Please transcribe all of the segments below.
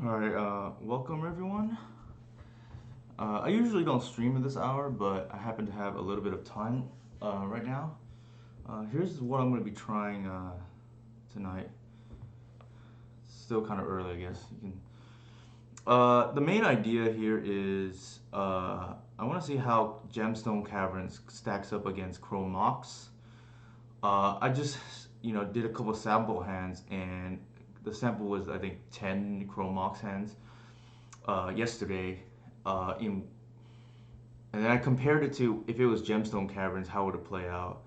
Alright, welcome everyone. I usually don't stream at this hour, but I happen to have a little bit of time right now. Here's what I'm going to be trying tonight. Still kind of early, I guess. The main idea here is I want to see how Gemstone Caverns stacks up against Chrome Mox. I just, did a couple sample hands, and the sample was, I think, 10 Chrome Mox hands yesterday. In And then I compared it to if it was Gemstone Caverns, how would it play out?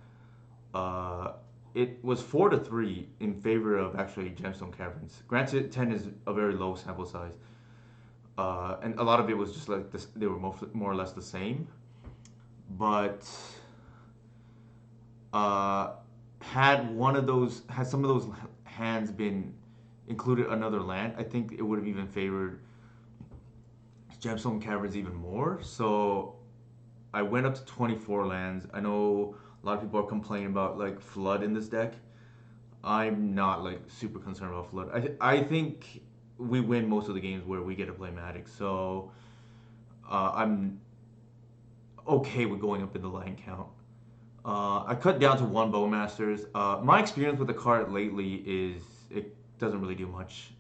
Uh, it was 4-3 in favor of actually Gemstone Caverns. Granted, 10 is a very low sample size, and a lot of it was just like this, they were more or less the same. But uh, had some of those hands been included another land, I think it would have even favored Gemstone Caverns even more. So I went up to 24 lands. I know a lot of people are complaining about like flood in this deck. I'm not like super concerned about flood. I think we win most of the games where we get to play Magic. So I'm okay with going up in the line count. I cut down to one Bowmasters. My experience with the card lately is it doesn't really do much.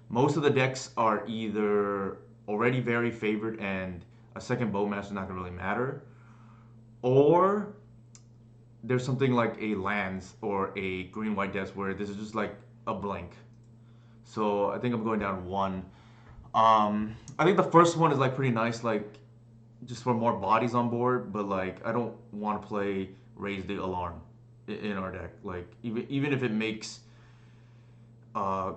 Most of the decks are either already very favored and a second Bowmaster is not going to really matter, or there's something like a lands or a green white desk where this is just like a blank. So I think I'm going down one. I think the first one is like pretty nice, like just for more bodies on board, but like I don't want to play Raise the Alarm in our deck. Like even if it makes uh,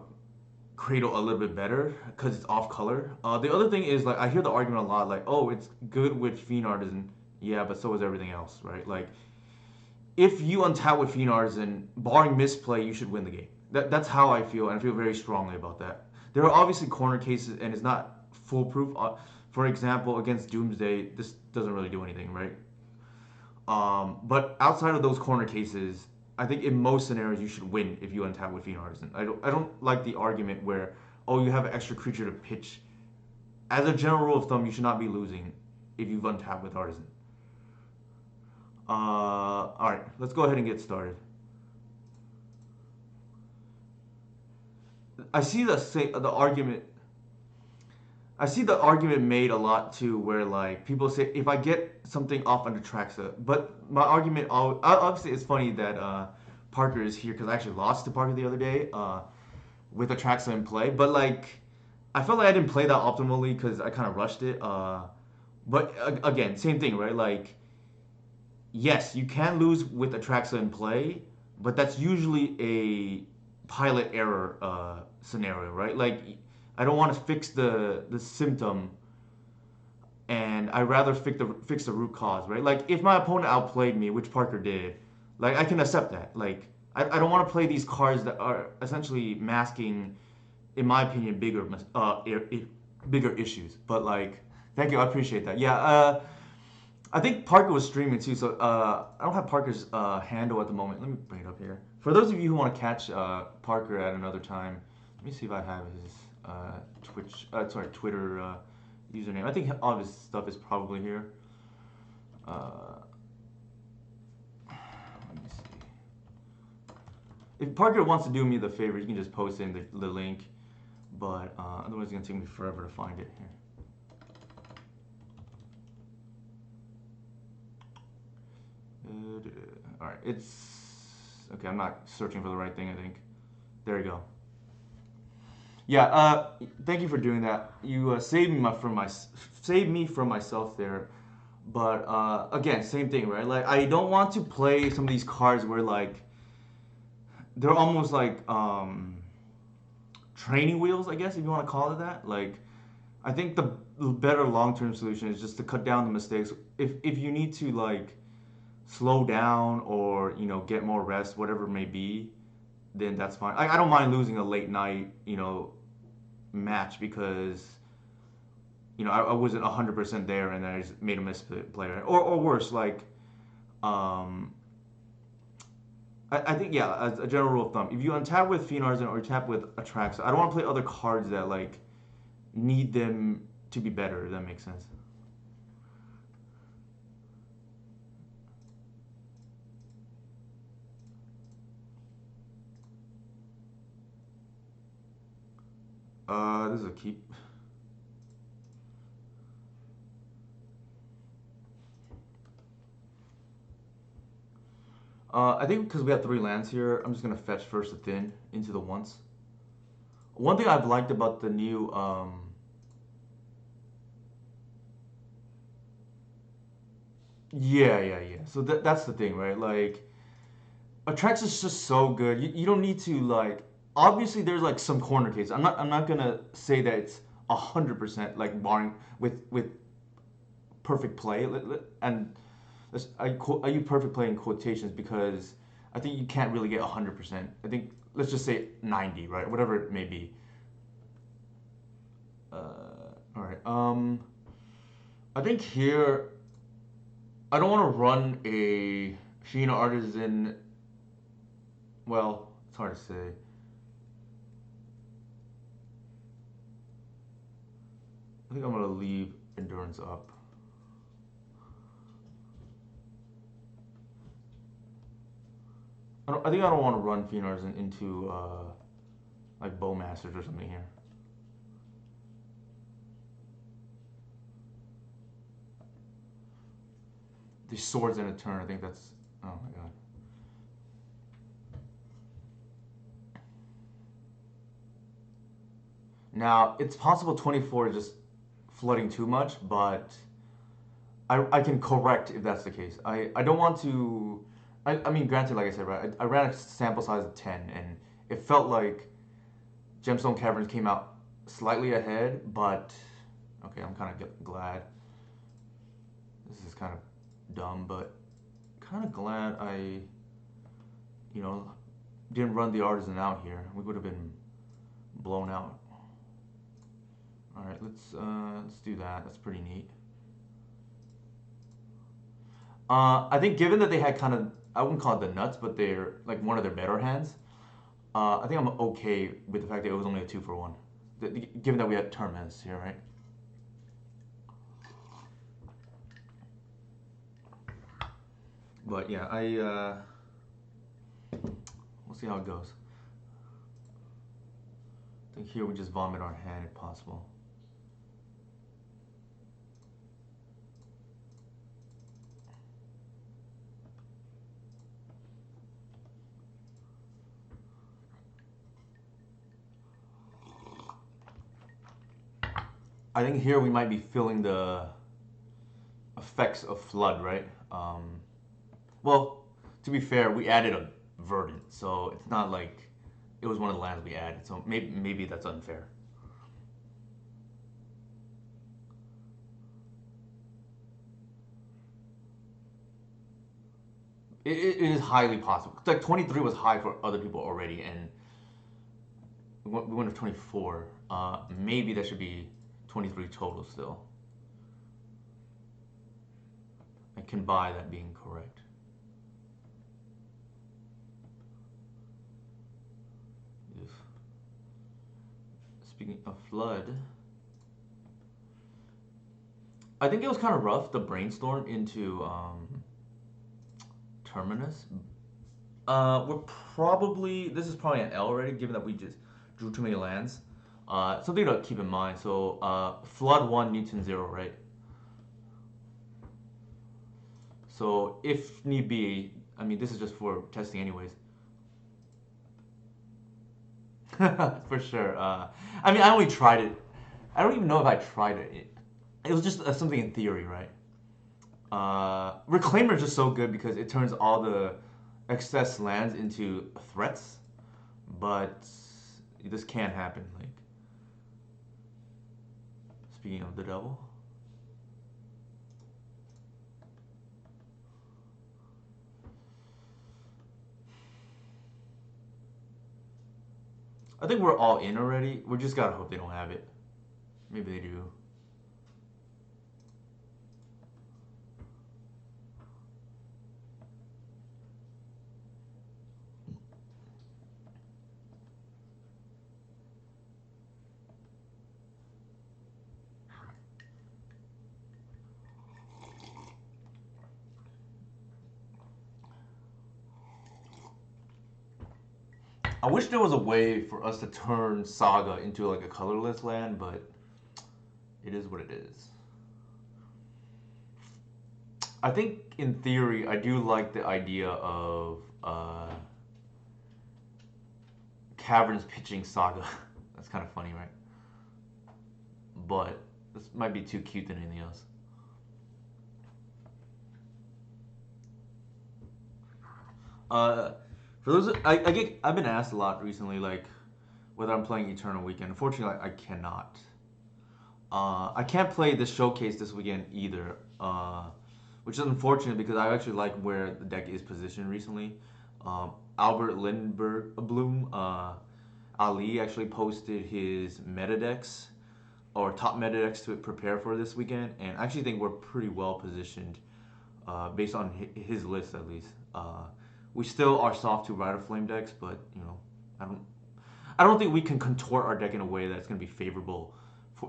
Cradle a little bit better because it's off color. The other thing is like I hear the argument a lot, like, oh, it's good with Fiend Artisan. Yeah, but so is everything else, right? Like if you untap with Fiend Artisan, barring misplay, you should win the game. That's how I feel, and I feel very strongly about that. There are obviously corner cases, and it's not foolproof. For example, against Doomsday, this doesn't really do anything, right? But outside of those corner cases, I think in most scenarios you should win if you untap with Fiend Artisan. I don't like the argument where, oh, you have an extra creature to pitch. As a general rule of thumb, you should not be losing if you've untapped with Artisan. All right, let's go ahead and get started. I see the argument. I see the argument made a lot too, where like people say if I get something off under Traxa, but my argument obviously it's funny that Parker is here because I actually lost to Parker the other day with Atraxa in play, but like I felt like I didn't play that optimally because I kind of rushed it. But again, same thing, right? Like yes, you can lose with Atraxa in play, but that's usually a pilot error scenario, right? Like I don't want to fix the symptom, and I rather fix the root cause, right? Like if my opponent outplayed me, which Parker did, like I can accept that. Like I don't want to play these cards that are essentially masking, in my opinion, bigger issues. But like, thank you, I appreciate that. Yeah, I think Parker was streaming too, so I don't have Parker's handle at the moment. Let me bring it up here. For those of you who want to catch Parker at another time, let me see if I have his Twitter username. I think all of his stuff is probably here. Let me see. If Parker wants to do me the favor, you can just post in the link, but otherwise it's gonna take me forever to find it here. All right, it's okay. I'm not searching for the right thing. I think there you go. Yeah, thank you for doing that. You saved me from myself there. But again, same thing, right? Like I don't want to play some of these cards where like they're almost like training wheels, I guess, if you want to call it that. Like I think the better long-term solution is just to cut down the mistakes. If you need to like slow down or get more rest, whatever it may be, then that's fine. I don't mind losing a late night match because I wasn't 100% there and I just made a misplay, right? Or worse, like I think yeah, as a general rule of thumb, if you untap with Fiend Artisan or you tap with Atraxa, I don't want to play other cards that like need them to be better, if that makes sense. This is a keep. I think because we have 3 lands here, I'm just gonna fetch first a thin into the once. One thing I've liked about the new yeah. So that's the thing, right? Like Atrex is just so good. You don't need to like. Obviously, there's like some corner cases. I'm not gonna say that it's 100% like barring with perfect play. And I use perfect play in quotations because I think you can't really get 100%. I think let's just say 90, right? Whatever it may be. All right. I think here I don't want to run a Sheena Artisan. Well, it's hard to say. I think I'm gonna leave endurance up. I think I don't want to run Fiend Artisan into like Bowmasters or something here. These swords in a turn. I think that's. Oh my god. Now it's possible 24 is just flooding too much, but I can correct if that's the case. I don't want to. I mean, granted, like I said, right, I ran a sample size of 10, and it felt like Gemstone Caverns came out slightly ahead, but okay, I'm kind of glad. This is kind of dumb, but kind of glad I, you know, didn't run the Artisan out here. We would have been blown out. All right, let's do that. That's pretty neat. I think given that they had kind of, I wouldn't call it the nuts, but they're like one of their better hands. I think I'm okay with the fact that it was only a 2-for-1. Given that we had tournaments here, right? But yeah, we'll see how it goes. I think here we just vomit our hand if possible. I think here we might be feeling the effects of flood, right? Well, to be fair, we added a verdant, so it's not like it was one of the lands we added. So maybe that's unfair. It is highly possible. Like 23 was high for other people already, and we went to 24. Maybe that should be 23 total still. I can buy that being correct. If, speaking of flood, I think it was kind of rough the brainstorm into Terminus. We're probably this is probably an L already, given that we just drew too many lands. Something to keep in mind. So flood 1, Newton 0, right? So if need be, I mean this is just for testing anyways. For sure. I mean I only tried it. I don't even know if I tried it. It was just something in theory, right? Reclaimer is just so good because it turns all the excess lands into threats, but this can't happen. Like speaking of the devil, I think we're all in already. We just gotta hope they don't have it. Maybe they do. I wish there was a way for us to turn Saga into like a colorless land, but it is what it is. I think in theory, I do like the idea of Caverns pitching Saga. That's kind of funny, right? But this might be too cute than anything else. Uh, for those, I've been asked a lot recently, like whether I'm playing Eternal Weekend. Unfortunately, I cannot. I can't play the showcase this weekend either, which is unfortunate because I actually like where the deck is positioned recently. Albert Lindbergh Bloom Ali actually posted his meta decks or top meta decks to prepare for this weekend, and I actually think we're pretty well positioned based on his list at least. We still are soft to Rider Flame decks, but I don't I don't think we can contort our deck in a way that's going to be favorable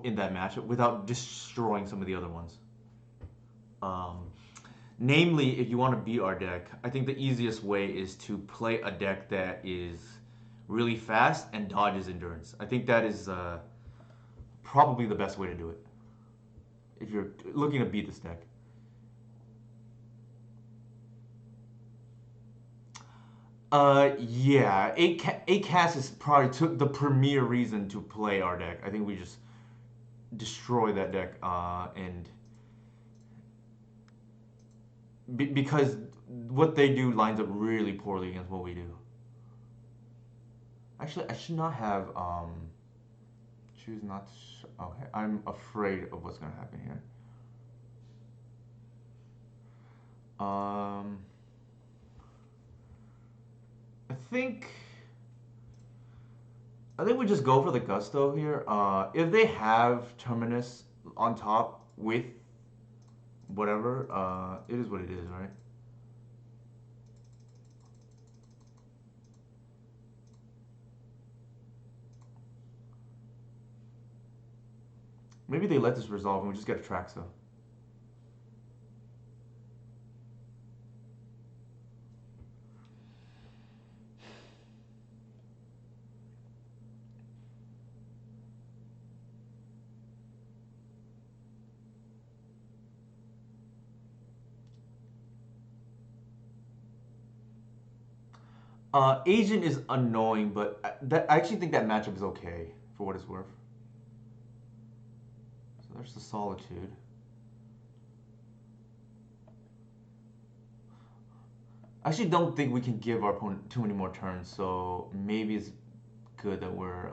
in that matchup without destroying some of the other ones. Um, Namely, if you want to beat our deck, I think the easiest way is to play a deck that is really fast and dodges endurance. I think that is probably the best way to do it if you're looking to beat this deck. Yeah, eight cast is probably took the premier reason to play our deck. I think we just destroy that deck, and because what they do lines up really poorly against what we do. Actually, I should not have choose not to. Okay, I'm afraid of what's gonna happen here. Um, I think I think we just go for the gusto here. If they have Terminus on top with whatever, it is what it is, right? Maybe they let this resolve and we just get a Traxa. Agent is annoying, but I actually think that matchup is okay for what it's worth. So there's the Solitude. I actually don't think we can give our opponent too many more turns, so maybe it's good that we're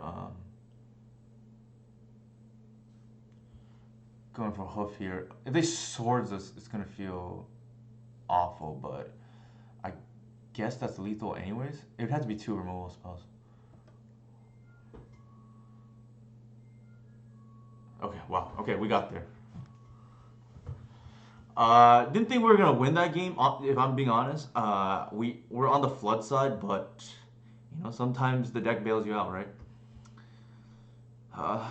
going for Hoof here. If they swords us, it's gonna feel awful, but I guess that's lethal anyways. It would have to be 2 removal spells. Okay, wow. Okay, we got there. Didn't think we were gonna win that game. If I'm being honest, we're on the flood side, but sometimes the deck bails you out, right? Uh,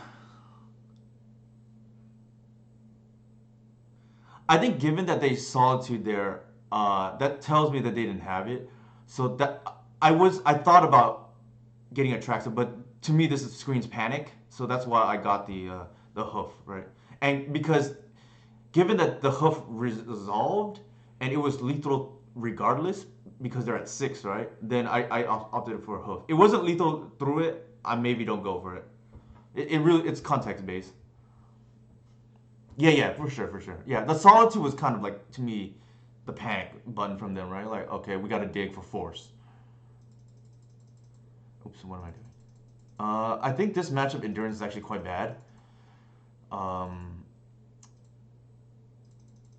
I think given that they solitude there, that tells me that they didn't have it. So that I thought about getting a Traxa, but to me this screams panic. So that's why I got the hoof, right? And because given that the hoof resolved and it was lethal regardless because they're at 6, right? Then I opted for a hoof. It wasn't lethal through it. I maybe don't go for it. It really it's context based. Yeah, yeah, for sure, for sure. Yeah, the solitude was kind of like to me the panic button from them, right? Like, okay, we got to dig for force. Oops, what am I doing? I think this matchup endurance is actually quite bad. Um,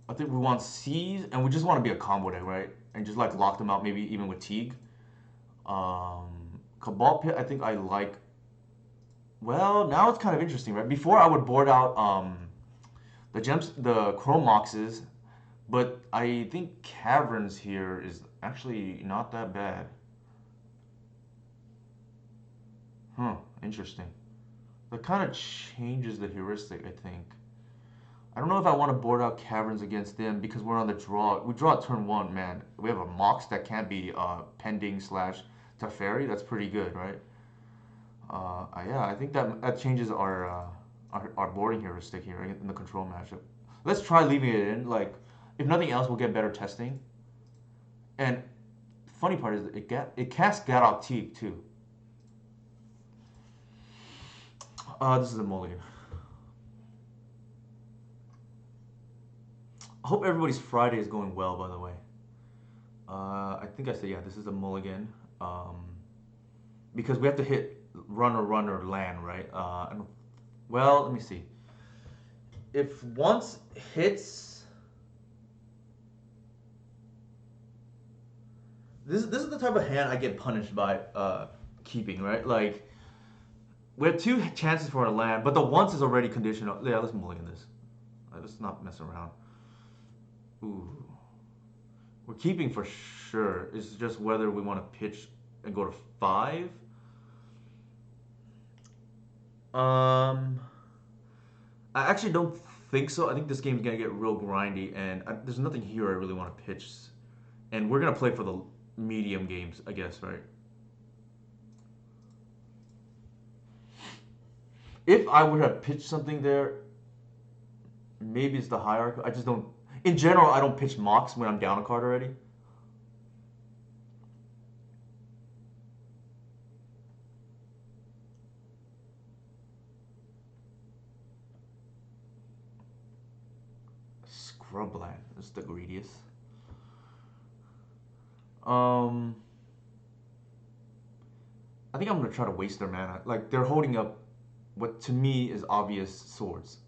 I think we want C's and we just want to be a combo deck, right? And just like lock them out, maybe even with Teague. Cabal Pit, I think I like. Well, now it's kind of interesting, right? Before I would board out the gems, the Chrome Moxes, but I think Caverns here is actually not that bad. Huh, interesting. That kind of changes the heuristic, I think. I don't know if I want to board out Caverns against them because we're on the draw. We draw at turn 1, man. We have a Mox that can't be pending slash Teferi, that's pretty good, right? Yeah, I think that changes our boarding heuristic here in the control matchup. Let's try leaving it in. Like, if nothing else, we'll get better testing. And funny part is it casts Gadok Teague too. This is a mulligan. I hope everybody's Friday is going well, by the way. I think I said, yeah, this is a mulligan. Because we have to hit runner, land, right? Well, let me see. If once hits... This is the type of hand I get punished by keeping, right? Like, we have two chances for a land, but the once is already conditional. Yeah, let's mulligan this. Let's not mess around. Ooh. We're keeping for sure. It's just whether we want to pitch and go to 5. I actually don't think so. I think this game's gonna get real grindy, and there's nothing here I really want to pitch. And we're gonna play for the medium games, I guess, right? If I would have pitched something there, maybe it's the hierarchy. I just don't. In general, I don't pitch mocks when I'm down a card already. Scrubland is the greediest. I think I'm gonna try to waste their mana. Like, they're holding up what to me is obvious swords.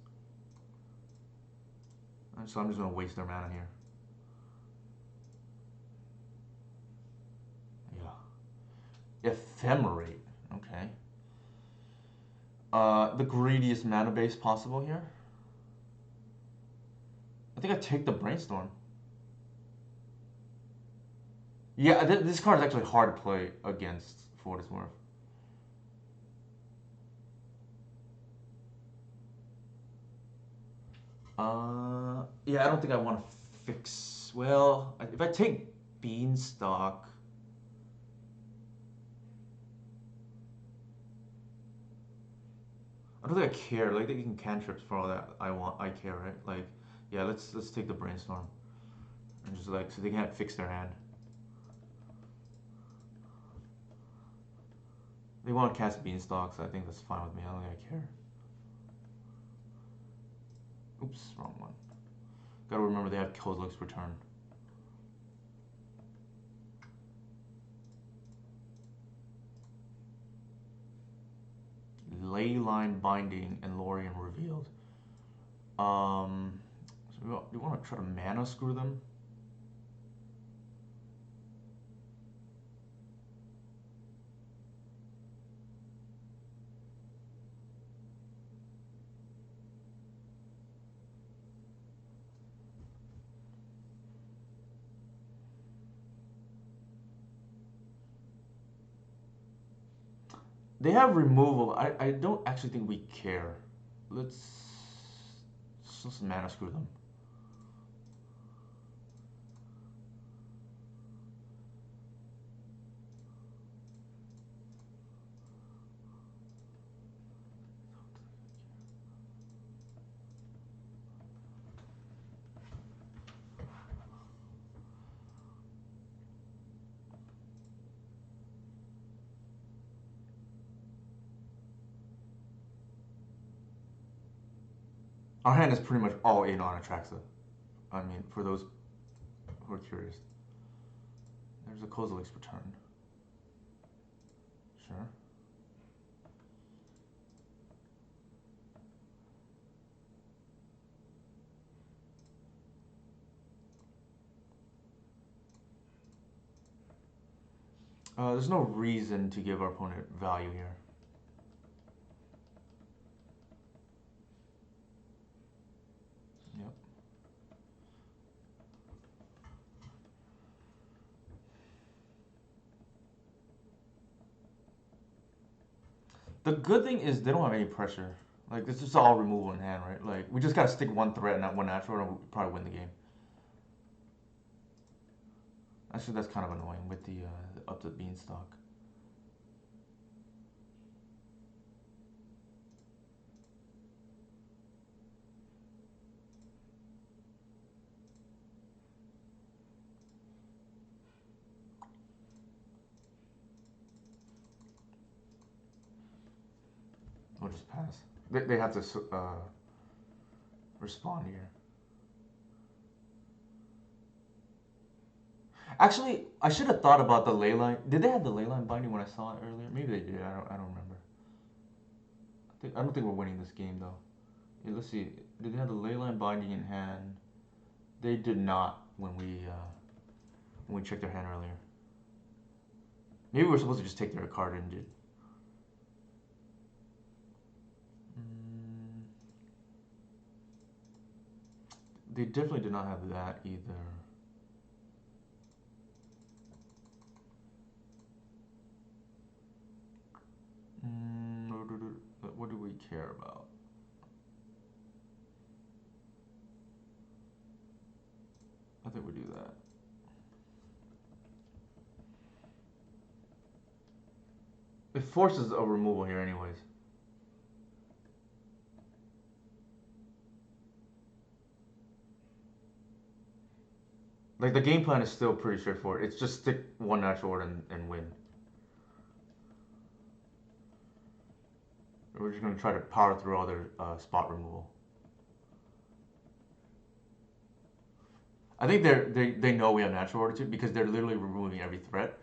So I'm just gonna waste their mana here. Yeah. Ephemerate. Okay. The greediest mana base possible here. I think I take the brainstorm. Yeah, this card is actually hard to play against for what it's worth. Yeah, I don't think I want to fix. Well, if I take Beanstalk, I don't think I care. Like, they can cantrips for all that I care, right? Like, yeah, let's take the brainstorm and just like so they can't fix their hand. They want to cast Beanstalks. I think that's fine with me. I don't think I care. Oops, wrong one. Gotta remember they have Kozilek's Return. Leyline Binding and Lorien Revealed. So we want to try to mana screw them. They have removal. I don't actually think we care. Let's mana screw them. Our hand is pretty much all in on Atraxa. I mean, for those who are curious. There's a Kozilek's Return. Sure. There's no reason to give our opponent value here. Yep. The good thing is they don't have any pressure. Like, this is all removal in hand, right? Like, we just gotta stick one threat and not one natural, and we'll probably win the game. Actually, that's kind of annoying with the up to Beanstalk. We'll just pass. They have to respond here. Actually, I should have thought about the ley line. Did they have the ley line binding when I saw it earlier? Maybe they did. I don't remember. I don't think we're winning this game though. Yeah, let's see. Did they have the ley line binding in hand? They did not when we checked their hand earlier. Maybe we're supposed to just take their card and did. They definitely did not have that either. What do we care about? I think we do that. It forces a removal here anyways. Like the game plan is still pretty straightforward. It's just stick one natural order and win. We're just gonna try to power through other spot removal. I think they know we have natural order too because they're literally removing every threat,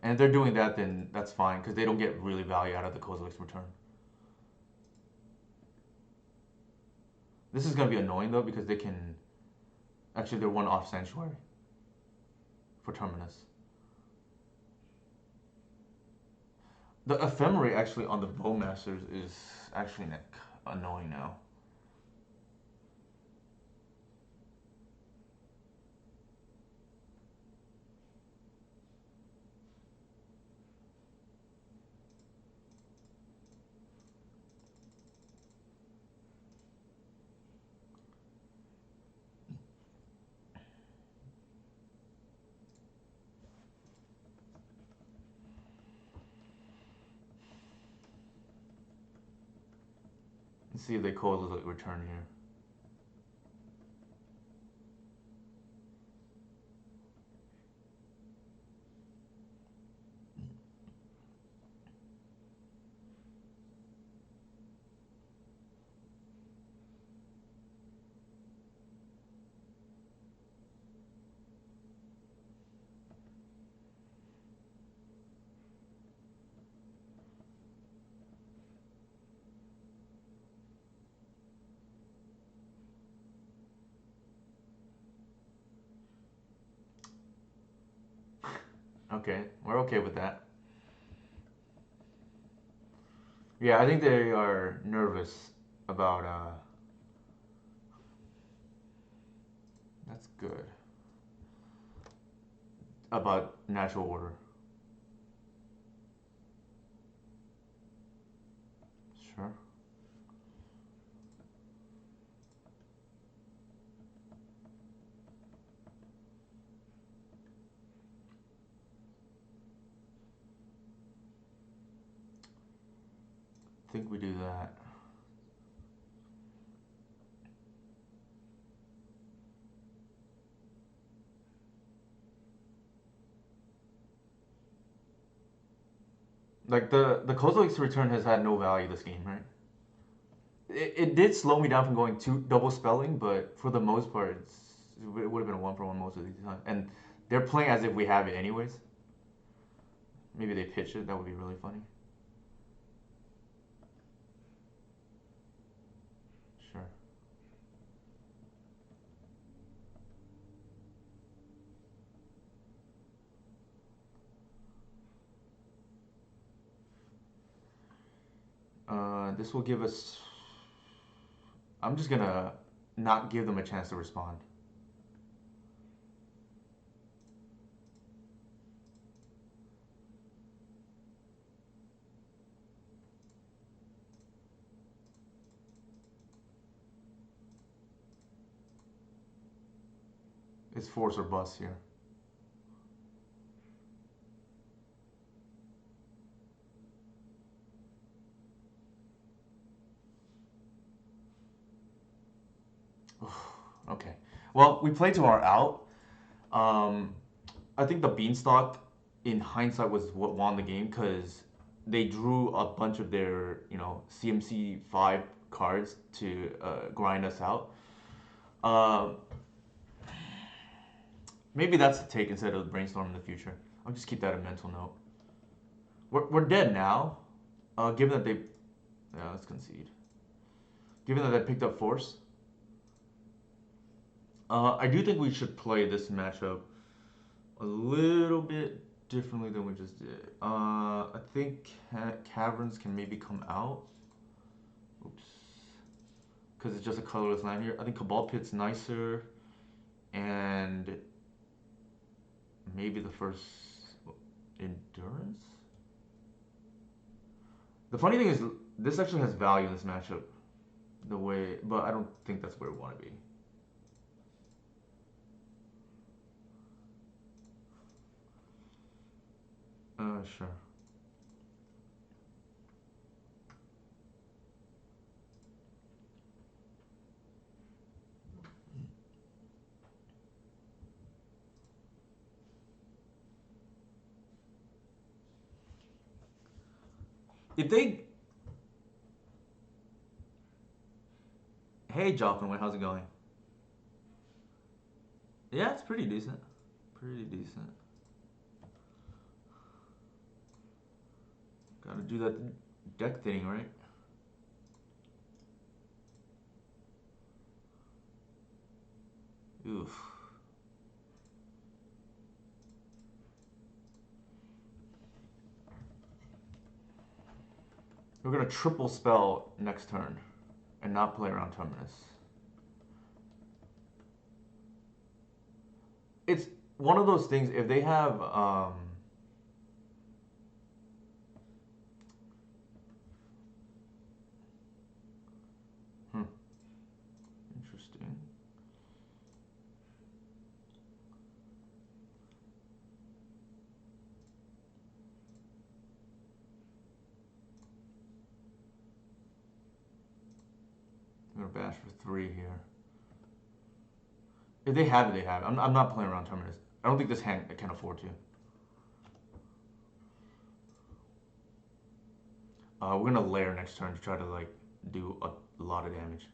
and if they're doing that, then that's fine because they don't get really value out of the Kozilek's return. This is gonna be annoying though because they can actually they're one off sanctuary for Terminus. The ephemery actually on the Bowmasters is actually annoying now. Let's see if they Kozilek return here. Okay, we're okay with that. Yeah, I think they are nervous about. That's good. About natural order. Sure. I think we do that. Like the Kozilek's return has had no value this game, right? It did slow me down from going to double spelling, but for the most part, it would have been a 1-for-1 most of the time. And they're playing as if we have it anyways. Maybe they pitch it. That would be really funny. Sure. This will give us. I'm just gonna not give them a chance to respond. It's force or bust here. Okay. Well, we played to our out. Um, I think the beanstalk, in hindsight, was what won the game because they drew a bunch of their CMC 5 cards to grind us out. Um, Maybe that's the take instead of brainstorm in the future. I'll just keep that a mental note. We're dead now. Given that they, yeah, let's concede. Given that they picked up force, I do think we should play this matchup a little bit differently than we just did. I think Caverns can maybe come out. Oops. Because it's just a colorless land here. I think Cabal Pit's nicer. And maybe the first Endurance? The funny thing is, this actually has value in this matchup. The way, but I don't think that's where we want to be. Sure. If they, hey Joplin, how's it going? Yeah, it's pretty decent. Pretty decent. Gotta do that deck thinning, right? Oof. We're gonna triple spell next turn and not play around Terminus. It's one of those things, if they have interesting. I'm gonna bash for 3 here. If they have it, they have it. I'm not playing around Terminus. I don't think this hand can afford to. We're gonna layer next turn to try to like do a lot of damage.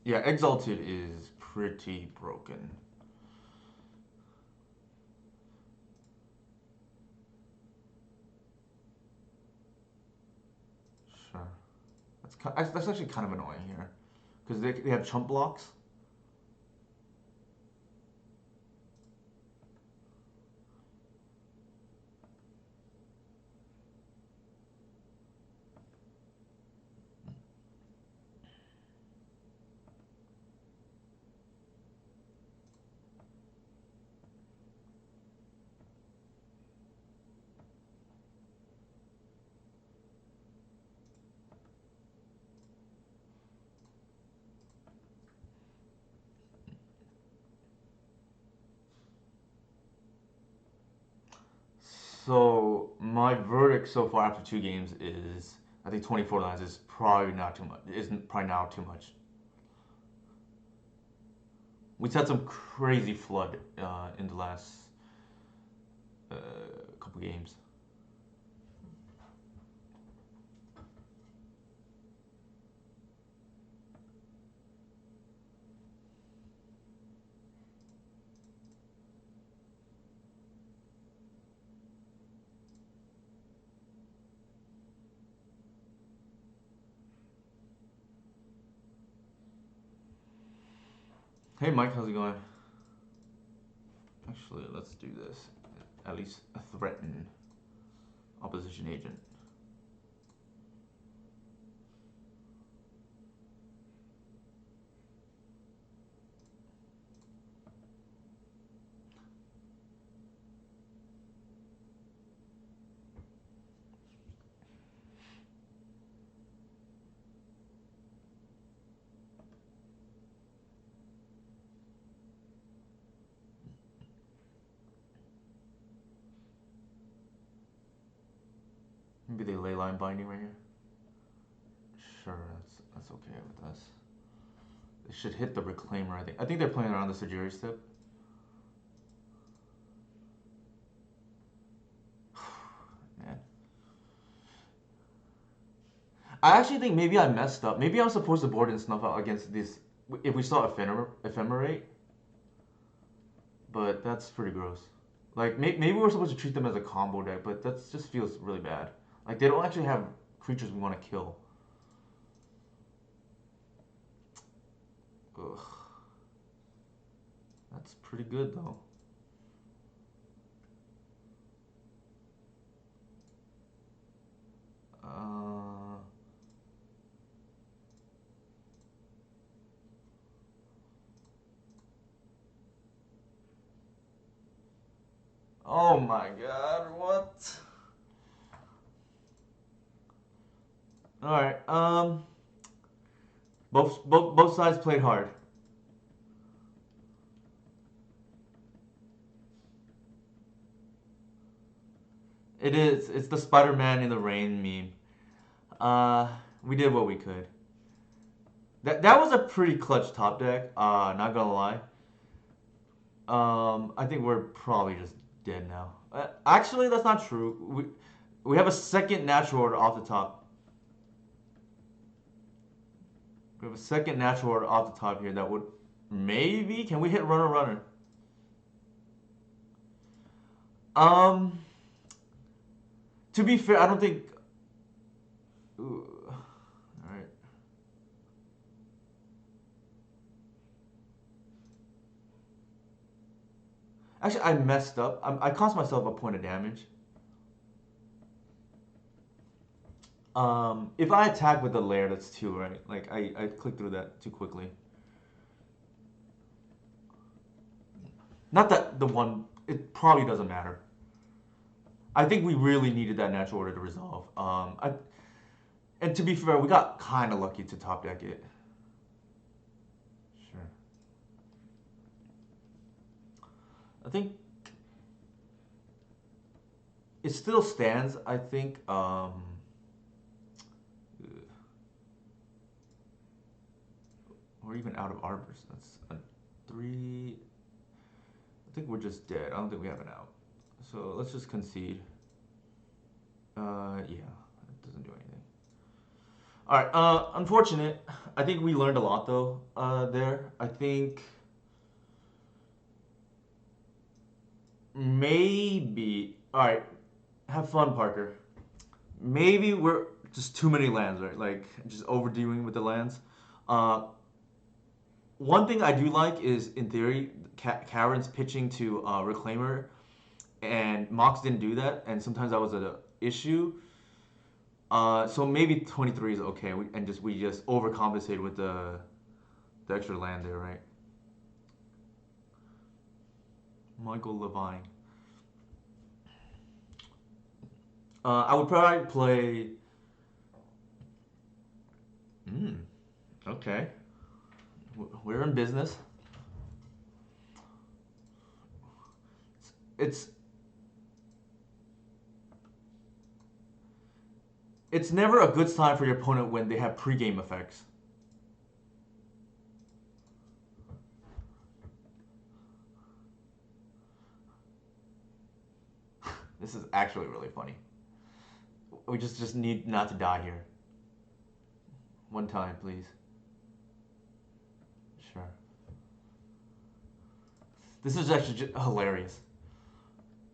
Yeah, Exalted is pretty broken. Sure. That's actually kind of annoying here. Because they have chump blocks. So my verdict so far after 2 games is I think 24 lines is probably not too much. Isn't probably now too much. We had some crazy flood in the last uh, couple games. Hey Mike, how's it going? Actually, let's do this. At least threaten opposition agent. Maybe they ley line binding right here. Sure, that's okay with us. They should hit the Reclaimer, I think. I think they're playing around the Surgery step. Man. I actually think maybe I messed up. Maybe I'm supposed to board and snuff out against this if we saw Ephemerate. But that's pretty gross. Like, maybe we're supposed to treat them as a combo deck, but that just feels really bad. Like, they don't actually have creatures we want to kill. Ugh. That's pretty good, though. Oh my god, what? Alright, both sides played hard. It is. It's the Spider-Man in the rain meme. We did what we could. That was a pretty clutch top deck. Not gonna lie. I think we're probably just dead now. Actually, that's not true. We have a second natural order off the top. We have a second natural order off the top here that would maybe. Can we hit runner runner? To be fair, I don't think. Ooh. All right. Actually, I messed up. I cost myself a point of damage. If I attack with the lair, that's 2, right? Like, I clicked through that too quickly. Not that the one, it probably doesn't matter. I think we really needed that natural order to resolve. And to be fair, we got kind of lucky to top deck it. Sure. I think it still stands. I think. We're even out of arbors. That's a 3. I think we're just dead. I don't think we have an out. So let's just concede. Yeah, it doesn't do anything. All right. Unfortunate. I think we learned a lot though. There. I think maybe. All right. Have fun, Parker. Maybe we're just too many lands, right? Like just overdoing with the lands. Uh, One thing I do like is, in theory, Karen's pitching to Reclaimer, and Mox didn't do that, and sometimes that was an issue. So maybe 23 is okay, we just overcompensate with the extra land there, right? Michael Levine. I would probably play. Okay. We're in business. It's never a good sign for your opponent when they have pregame effects. This is actually really funny. We just need not to die here. One time, please. Sure. This is actually just hilarious.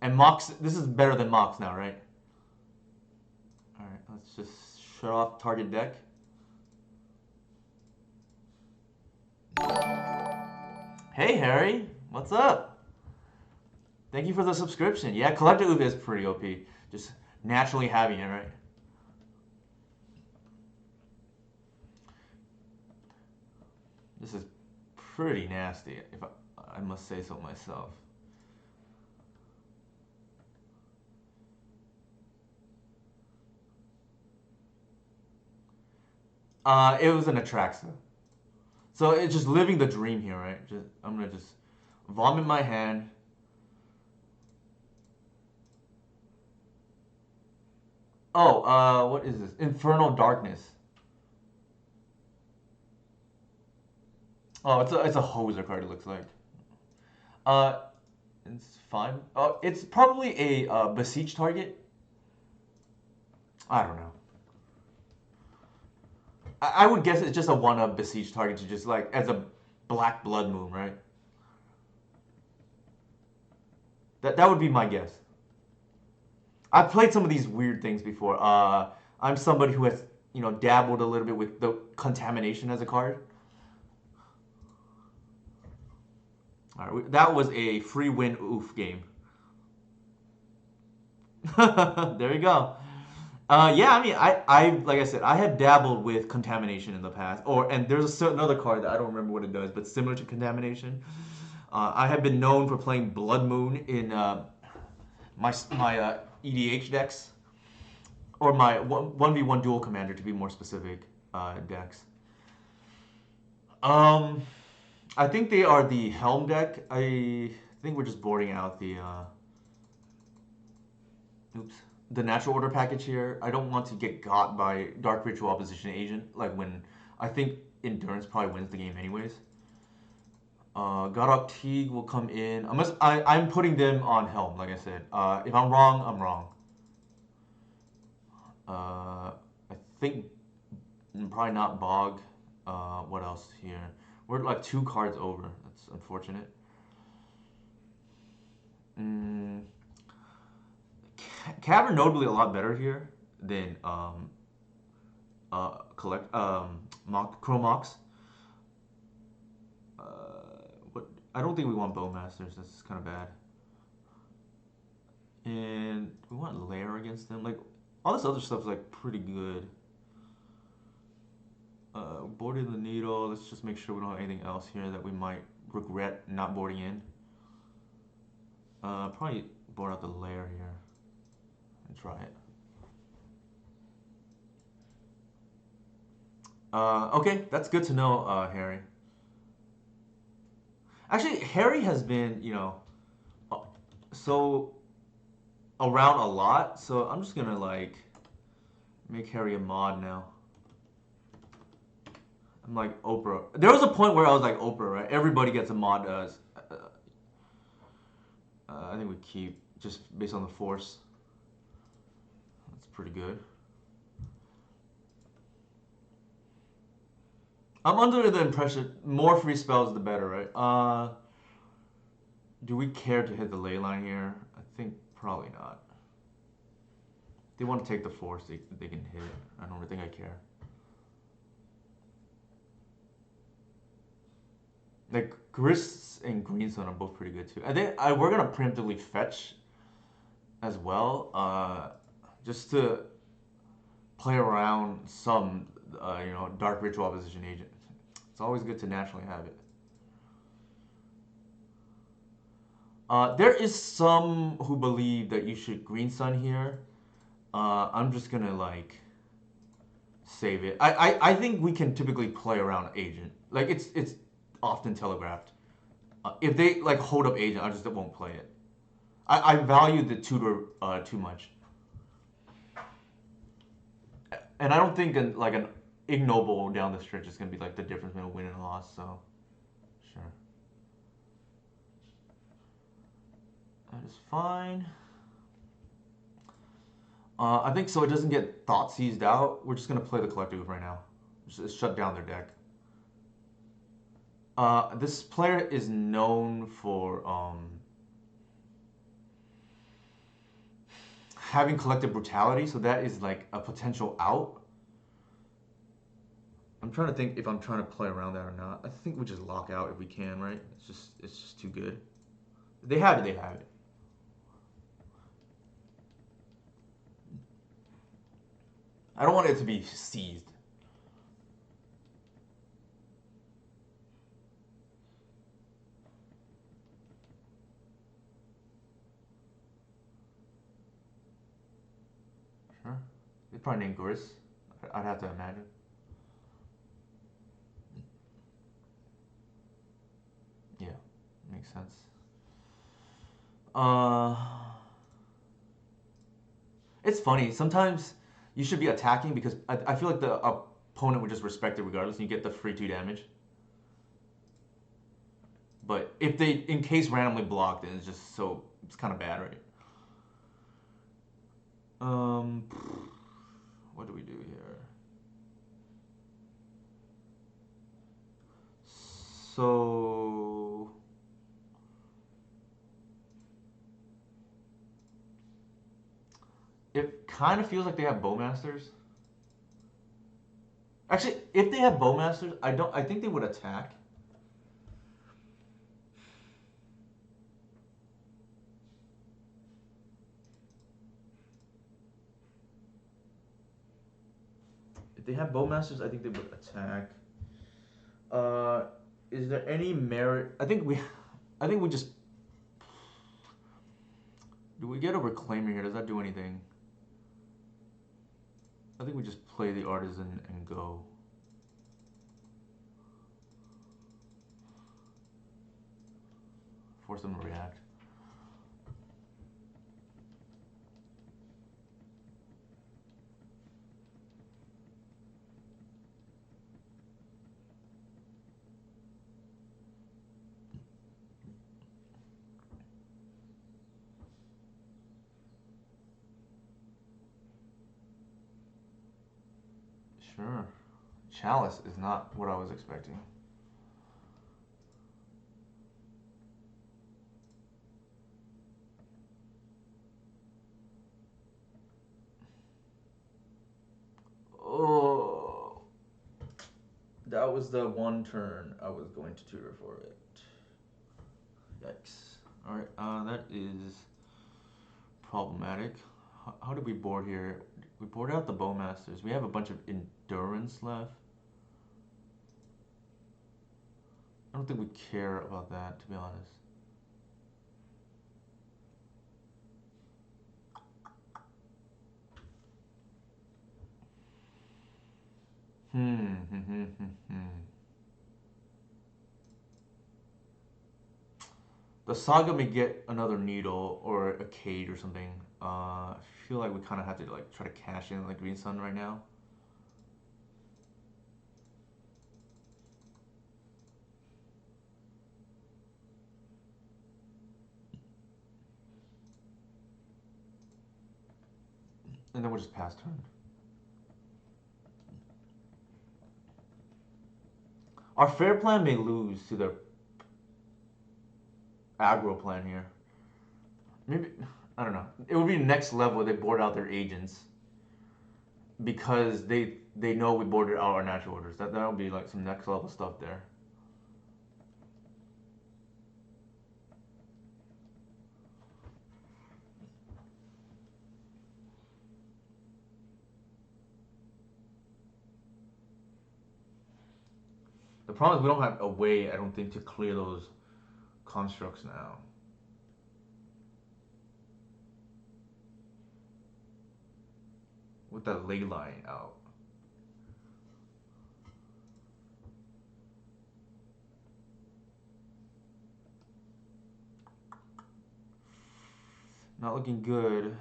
And Mox, this is better than Mox now, right? Alright, let's just shut off target deck. Hey Harry, what's up? Thank you for the subscription. Yeah, Collector Uve is pretty OP. Just naturally having it, right? This is pretty nasty, if I must say so myself. It was an Atraxa. So it's just living the dream here, right? I'm gonna just vomit my hand. Oh, what is this? Infernal Darkness. Oh, it's a hoser card. It looks like. Uh, it's fine. It's probably a besiege target. I don't know. I would guess it's just a one-up besiege target to just like as a black blood moon, right? That would be my guess. I've played some of these weird things before. I'm somebody who has dabbled a little bit with the contamination as a card. All right, that was a free win oof game. There you go. Yeah, I mean, I like I said, I had dabbled with contamination in the past, and there's a certain other card that I don't remember what it does, but similar to contamination. I have been known for playing Blood Moon in my EDH decks, or my 1v1 dual commander to be more specific decks. Um, I think they are the Helm deck. I think we're just boarding out the oops, the natural order package here. I don't want to get got by Dark Ritual Opposition Agent. Like when I think Endurance probably wins the game anyways. Godok Teague will come in. I'm putting them on Helm, like I said. If I'm wrong, I'm wrong. I think probably not Bog. What else here? We're like 2 cards over. That's unfortunate. Mm, Cavern notably a lot better here than collect mock Chromox. What I don't think we want Bowmasters. That's kind of bad. And we want Lair against them. Like all this other stuff is like pretty good. Boarding the needle. Let's just make sure we don't have anything else here that we might regret not boarding in. Probably board out the Lair here and try it. Okay, that's good to know, Harry. Actually, Harry has been, uh, so around a lot, so I'm just gonna like make Harry a mod now. I'm like Oprah. There was a point where I was like Oprah, right? Everybody gets a mod. I think we keep just based on the force. That's pretty good. I'm under the impression more free spells the better, right? Do we care to hit the ley line here? I think probably not. If they want to take the force, they can hit it. I don't really think I care. Like Gris and Greenstone are both pretty good too. I think we're gonna preemptively fetch as well, just to play around some, Dark Ritual Opposition Agent. It's always good to naturally have it. There is some who believe that you should Green Sun here. I'm just gonna like save it. I think we can typically play around Agent. Like it's often telegraphed. If they like hold up Agent, I just won't play it. I value the tutor too much, and I don't think like an ignoble down the stretch is gonna be like the difference between a win and a loss. So sure, that is fine. I think so. It doesn't get thought seized out. We're just gonna play the collective right now. Just shut down their deck. This player is known for having collective brutality, so that is like a potential out. I'm trying to think if I'm trying to play around that or not. I think we just lock out if we can, right? It's just too good. They have it. They have it. I don't want it to be seized. Sure. They probably named Gris. I'd have to imagine. Yeah, makes sense. Uh, it's funny. Sometimes you should be attacking because I feel like the opponent would just respect it regardless, and you get the free 2 damage. But if they, in case randomly blocked, then it's just so it's kind of bad, right? Um, what do we do here? So it kind of feels like they have bowmasters. Actually, if they have bowmasters, I don't. I think they would attack. If they have bowmasters, I think they would attack. Uh, is there any merit? I think we just. Do we get a reclaimer here? Does that do anything? I think we just play the artisan and go. Force them to react. Sure. Chalice is not what I was expecting. Oh, that was the one turn I was going to tutor for it. Yikes. Alright, that is problematic. How did we board here? We boarded out the bowmasters. We have a bunch of endurance left. I don't think we care about that, to be honest. The saga may get another needle or a cage or something. I feel like we kind of have to like try to cash in the green sun right now. And then we'll just pass turn. Our fair plan may lose to their aggro plan here. Maybe, I don't know. It would be next level if they board out their agents because they know we boarded out our natural orders. That would be like some next level stuff there. The problem is we don't have a way, I don't think, to clear those constructs now. With that ley line out. Not looking good.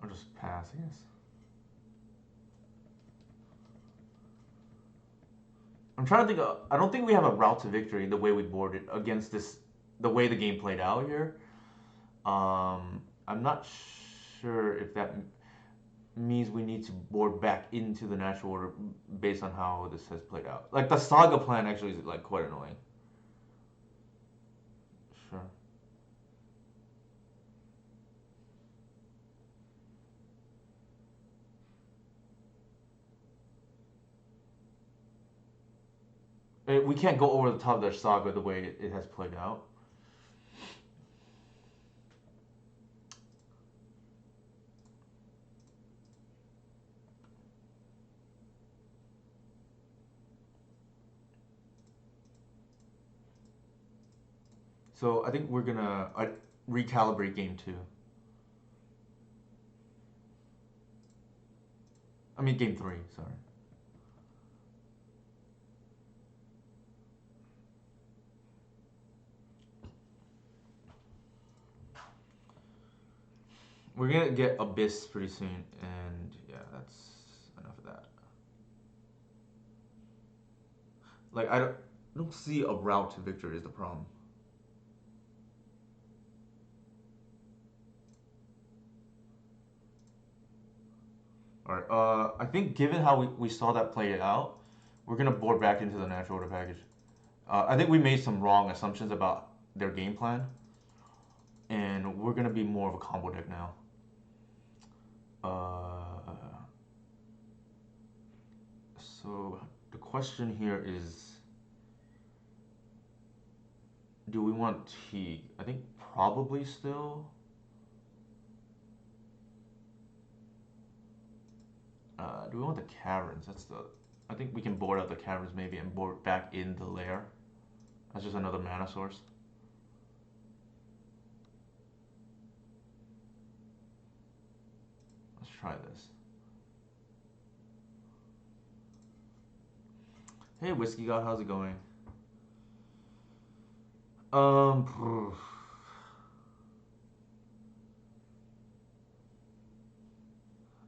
I'll just pass, I guess. I'm trying to think of, I don't think we have a route to victory the way we boarded against this, the way the game played out here. I'm not sure if that means we need to board back into the natural order based on how this has played out. Like the saga plan actually is like quite annoying. Sure. We can't go over the top of their saga the way it has played out. So I think we're gonna recalibrate game two. I mean game three, sorry. We're gonna get Abyss pretty soon, and yeah, that's enough of that. Like I don't see a route to victory is the problem. All right. I think given how we saw that play out, we're gonna board back into the natural order package. I think we made some wrong assumptions about their game plan, and we're gonna be more of a combo deck now. Uh, so the question here is, do we want Teague? I think probably still. Do we want the caverns? That's the. I think we can board out the caverns maybe and board back in the lair. That's just another mana source. Let's try this. Hey, Whiskey God, how's it going? Um,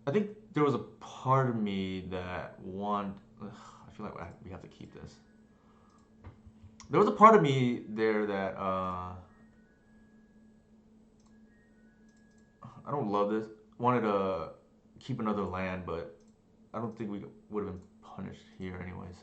I think there was a part of me that want. I feel like we have to keep this. There was a part of me there that I don't love this. Wanted to keep another land, but I don't think we would have been punished here anyways.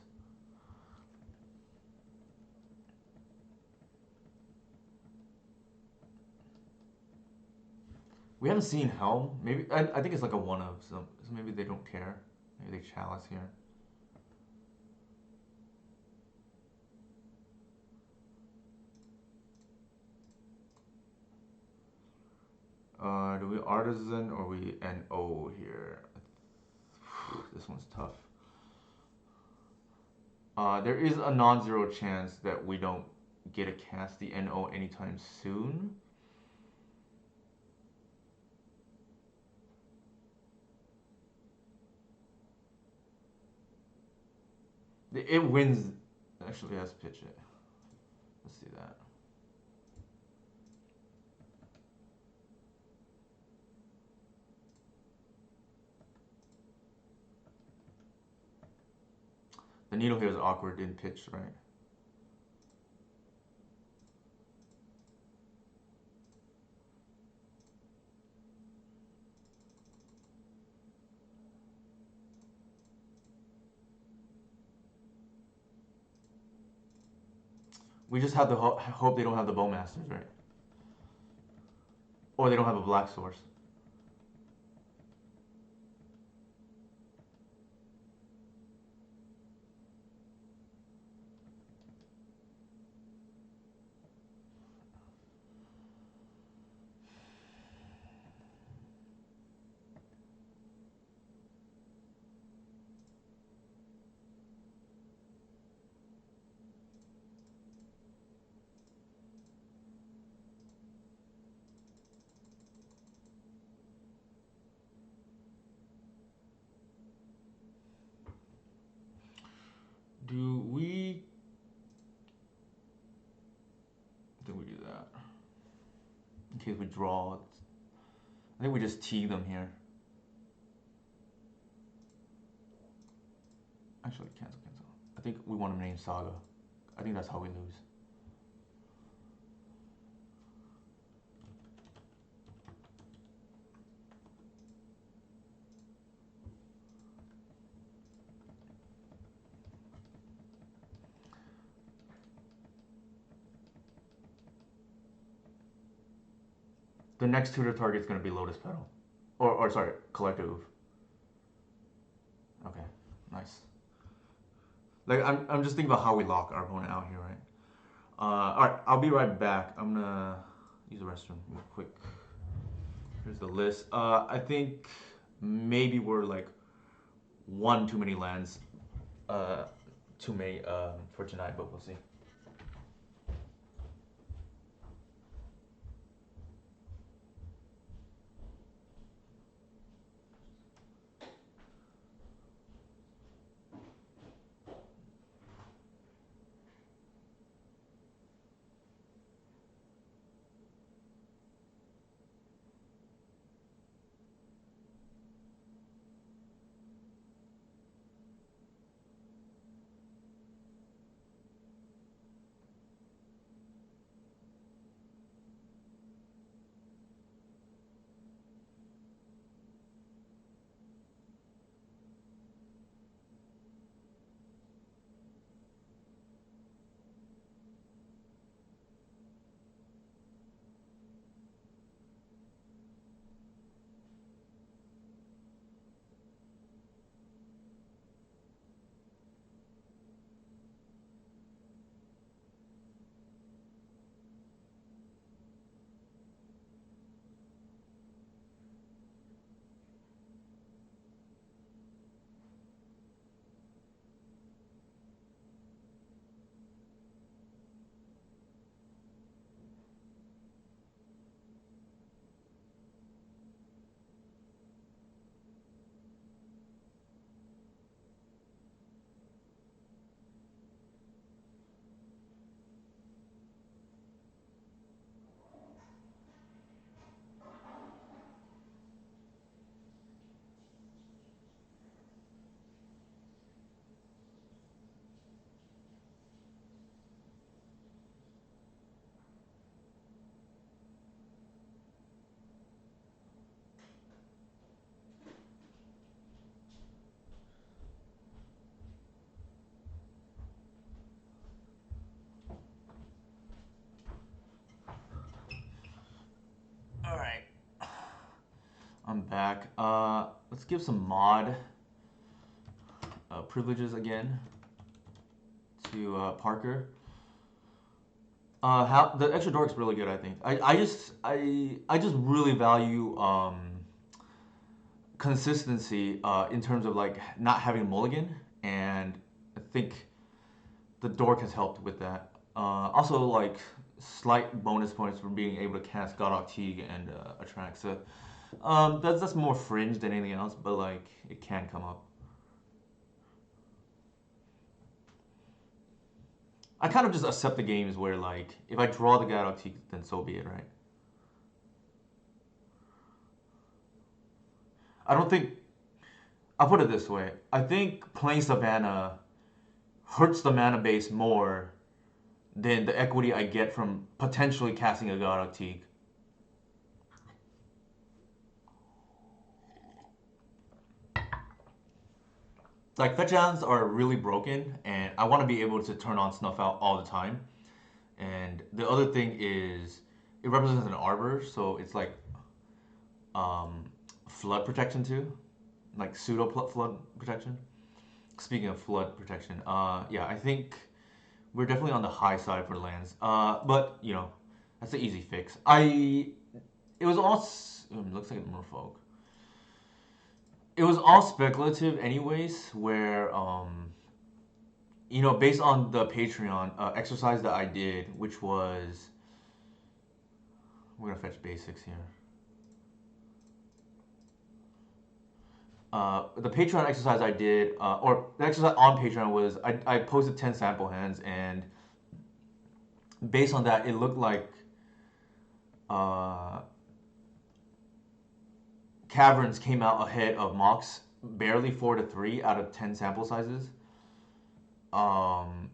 We haven't seen Helm. Maybe I think it's like a one of, so maybe they don't care. Maybe they chalice here. Do we artisan or we NO here? This one's tough. There is a non-zero chance that we don't get a cast the NO anytime soon. It wins. Actually, let's pitch it. Let's see that. The needle here is awkward in pitch, right? We just have to hope they don't have the Bowmasters, right? Or they don't have a black source. Do we? I think we do that. In case we draw. I think we just tee them here. Actually, cancel. I think we want to name Saga. I think that's how we lose. The next tutor target is going to be Lotus Petal. Or sorry, Collective. Okay, nice. Like, I'm just thinking about how we lock our opponent out here, right? Alright, I'll be right back. I'm gonna use the restroom real quick. Here's the list. I think maybe we're like one too many lands too many for tonight, but we'll see. I'm back. Let's give some mod privileges again to Parker. How the extra dork's really good, I think. I just really value consistency in terms of like not having a mulligan, and I think the dork has helped with that. Also, like slight bonus points for being able to cast Godok Teague and Atraxa. That's more fringe than anything else, but like it can come up. I kind of just accept the games where like if I draw the Godok Teague, then so be it, right? I don't think I'll put it this way. I think playing Savannah hurts the mana base more than the equity I get from potentially casting a Godok Teague. Like fetch islands are really broken, and I want to be able to turn on Snuff Out all the time. And the other thing is, it represents an arbor, so it's like um, flood protection too, like pseudo flood protection. Speaking of flood protection, yeah, I think we're definitely on the high side for lands. But you know, that's an easy fix. It was all, looks like a merfolk. It was all speculative, anyways. Where you know, based on the Patreon exercise that I did, which was, we're gonna fetch basics here. The Patreon exercise I did, or the exercise on Patreon was I posted 10 sample hands, and based on that, it looked like uh, Caverns came out ahead of Mox, barely 4-3 out of 10 sample sizes. Some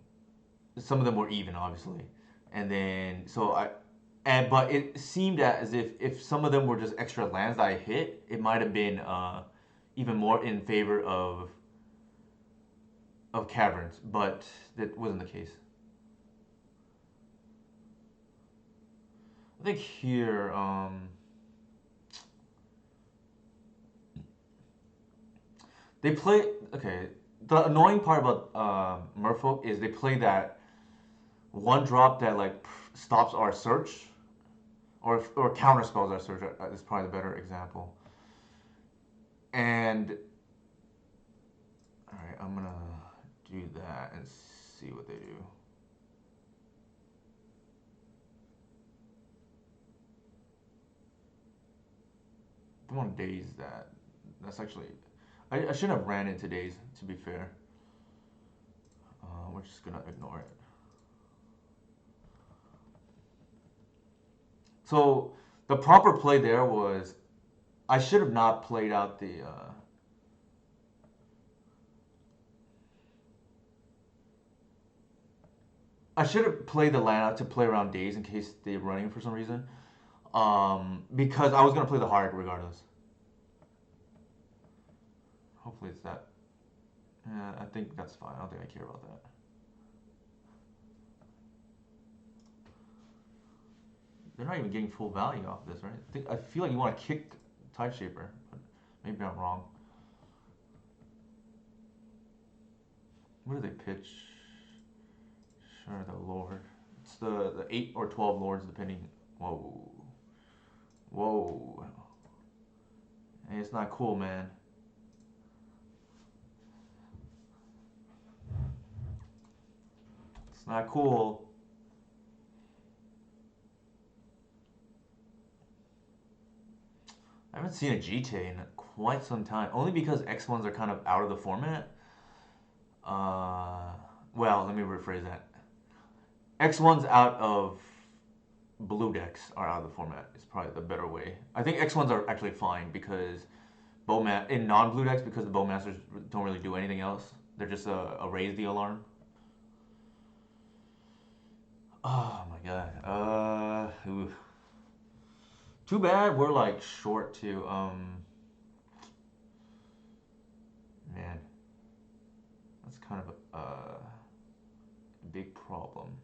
of them were even, obviously, and then but it seemed as if some of them were just extra lands that I hit, it might have been even more in favor of Caverns, but that wasn't the case. I think here, they play. Okay, the annoying part about Merfolk is they play that one drop that like stops our search, or counter spells our search. Is probably the better example. And all right, I'm gonna do that and see what they do. I don't want to daze that. That's actually, I shouldn't have ran into daze, to be fair. We're just gonna ignore it. So the proper play there was I should have not played out the. I should have played the land out to play around days in case they're running for some reason. Because I was gonna play the hard regardless. Hopefully it's that. Yeah, I think that's fine. I don't think I care about that. They're not even getting full value off this, right? I feel like you want to kick Tideshaper, but maybe I'm wrong. What do they pitch? Sure, the Lord. It's the 8 or 12 Lords, depending. Whoa. Whoa. Hey, it's not cool, man. It's not cool. I haven't seen a GTA in quite some time. Only because X1s are kind of out of the format. Well, let me rephrase that. X1s out of blue decks are out of the format. Is probably the better way. I think X1s are actually fine because in non-blue decks, because the Bowmasters don't really do anything else. They're just a raise the alarm. Oh my god. Ooh. Too bad we're like short too. Man, that's kind of a big problem.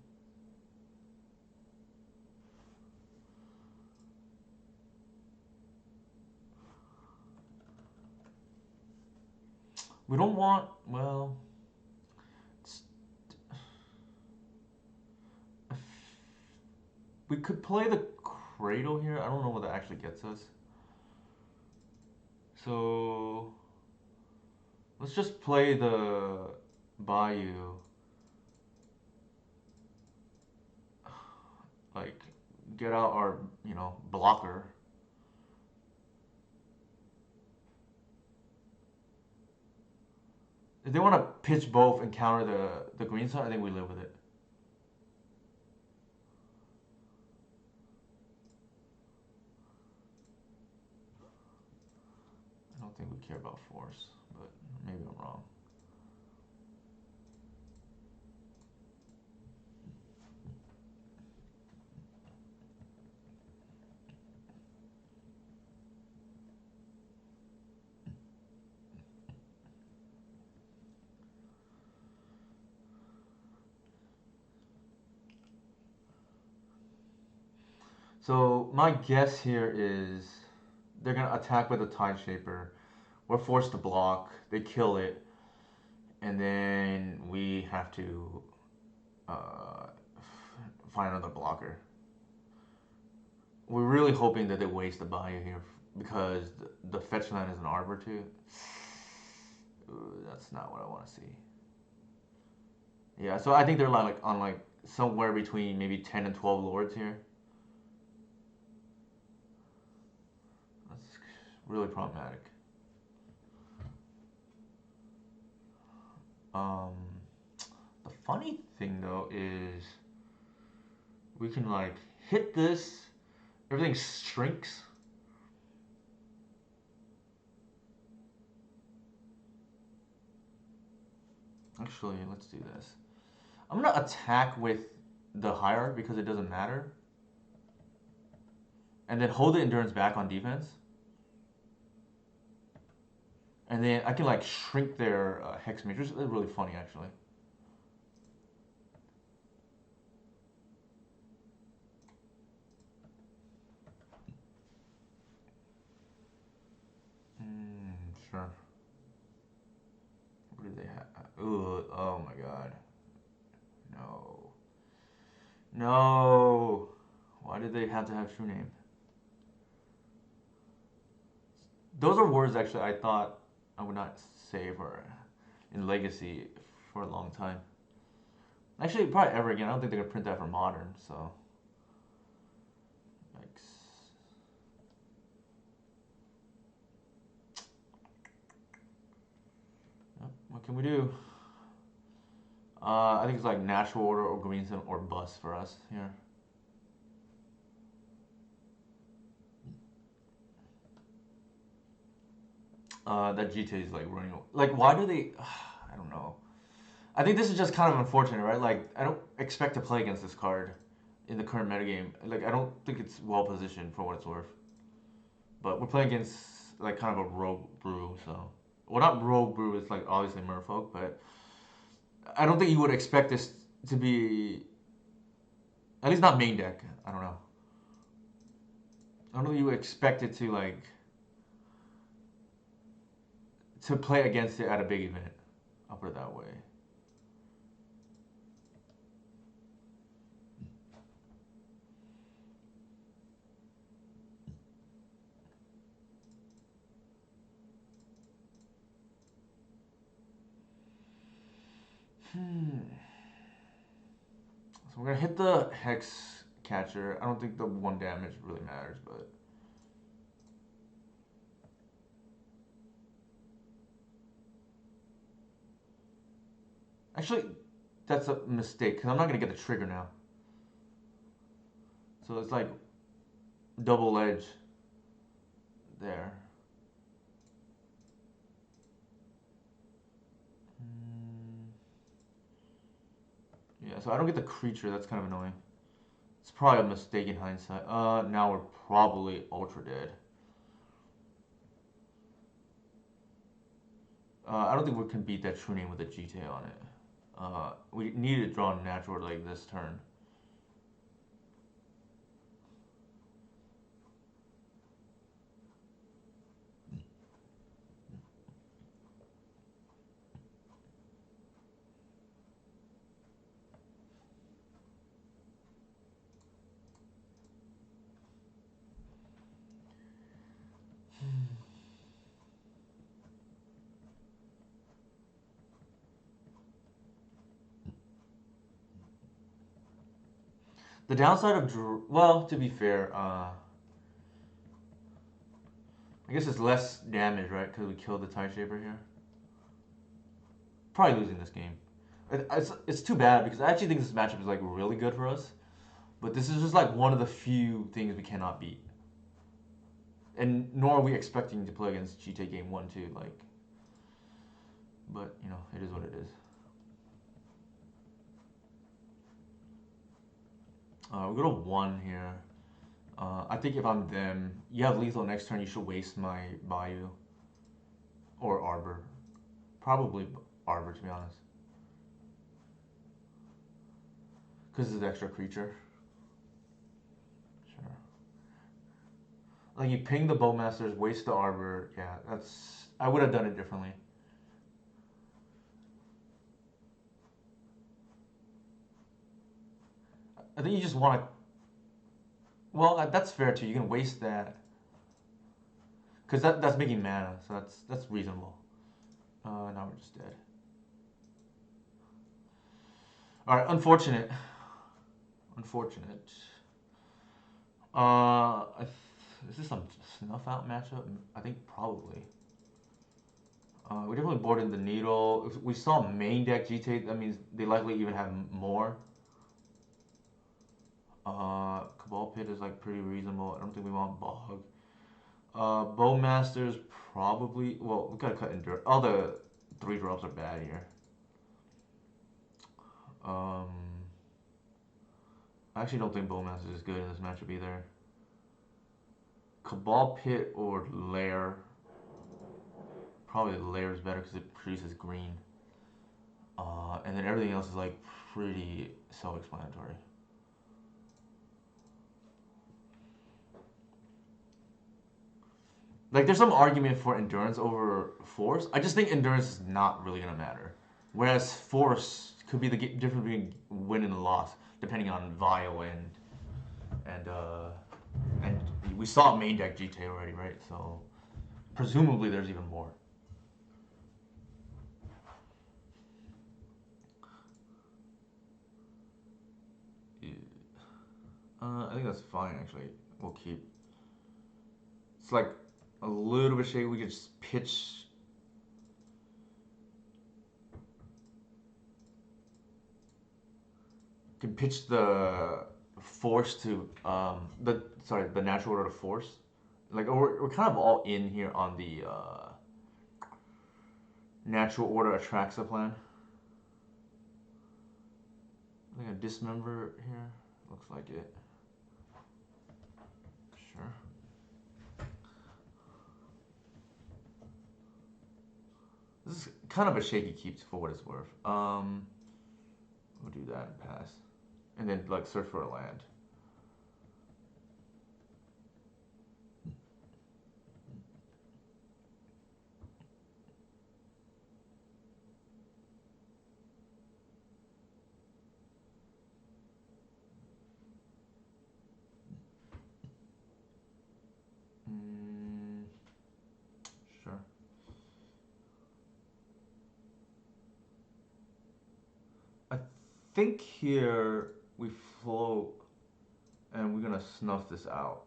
We don't want, well, we could play the Cradle here. I don't know what that actually gets us. So let's just play the Bayou. Like, get out our, blocker. If they want to pitch both and counter the green side, I think we live with it. I don't think we care about force, but maybe I'm wrong. So my guess here is they're gonna attack with a Tide Shaper. We're forced to block. They kill it, and then we have to uh, find another blocker. We're really hoping that they waste the Bayou here because the fetch land is an Arbor too. Ooh, that's not what I want to see. Yeah, so I think they're like on like somewhere between maybe 10 and 12 lords here. That's really problematic. Um, the funny thing though is we can like hit this, everything shrinks. Actually, let's do this. I'm gonna attack with the higher because it doesn't matter. And then hold the endurance back on defense. And then I can like shrink their hex matrix. It's really funny actually. Sure. What do they have? Ooh, oh my god. No. No. Why did they have to have true name? Those are words actually I thought I would not say for in Legacy for a long time. Actually, probably ever again. I don't think they're gonna print that for Modern. So, yikes. Yep, what can we do? I think it's like natural order or Greenson or bust for us here. That GTA is like running. Like, why do they? I don't know. I think this is just kind of unfortunate, right? Like, I don't expect to play against this card in the current metagame. Like, I don't think it's well positioned for what it's worth. But we're playing against like kind of a rogue brew, so well, not rogue brew. It's like obviously Merfolk, but I don't think you would expect this to be at least not main deck. I don't know. I don't know you would expect it to like to play against it at a big event. I'll put it that way. So we're gonna hit the Hex Catcher. I don't think the 1 damage really matters, but actually that's a mistake because I'm not gonna get the trigger now. So it's like double edge there. Yeah, so I don't get the creature. That's kind of annoying. It's probably a mistake in hindsight. Now we're probably ultra dead. I don't think we can beat that true name with a GTA on it. We need to draw natural like this turn. The downside of well, to be fair, I guess it's less damage, right? Because we killed the Tide Shaper here. Probably losing this game. It's too bad because I actually think this matchup is like really good for us. But this is just like one of the few things we cannot beat. And nor are we expecting to play against Cheetah game 1 too, like. But you know, it is what it is. We go to 1 here. I think if I'm them, you have lethal next turn, you should waste my Bayou. Or Arbor. Probably Arbor, to be honest. Because it's an extra creature. Sure. Like, you ping the Bowmasters, waste the Arbor. Yeah, that's... I would have done it differently. I think you just want to... Well, that's fair, too. You can waste that. Because that's making mana, so that's reasonable. Now we're just dead. Alright, unfortunate. Unfortunate. Is this some snuff out matchup? I think probably. We definitely boarded the needle. If we saw main deck GTA, that means they likely even have more. Cabal Pit is like pretty reasonable. I don't think we want Bog. Bowmasters probably. Well, we gotta cut Endure. All the 3 drops are bad here. I actually don't think Bowmasters is good in this matchup either. Cabal Pit or Lair. Probably Lair is better because it produces green. And then everything else is like pretty self-explanatory. Like, there's some argument for endurance over force. I just think endurance is not really gonna matter. Whereas force could be the difference between win and loss, depending on Vio and we saw main deck GTA already, right? So presumably there's even more. I think that's fine actually. We'll keep. It's like a little bit shaky. We could just pitch. Can pitch the force to the natural order to force. Like we're kind of all in here on the natural order Atraxa plan. I think a dismember here. Looks like it. Sure. This is kind of a shaky keep for what it's worth. We'll do that and pass. And then like search for a land. Sure. I think here we float and we're gonna snuff this out.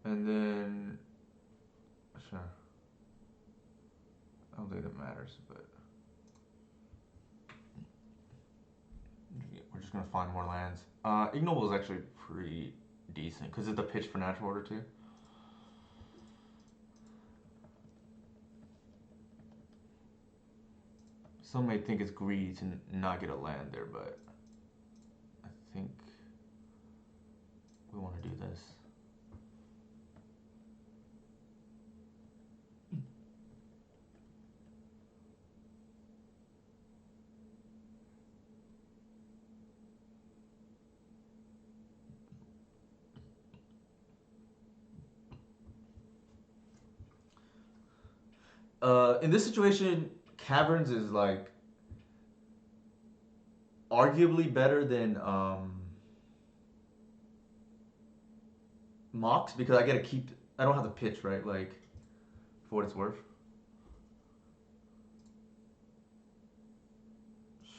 And then, sure. I don't think that matters, but we're just gonna find more lands. Ignoble is actually pretty decent because it's a pitch for natural order too. Some may think it's greedy to not get a land there, but I think we want to do this. In this situation, Caverns is like arguably better than Mox because I get to keep. I don't have to pitch, right? Like for what it's worth.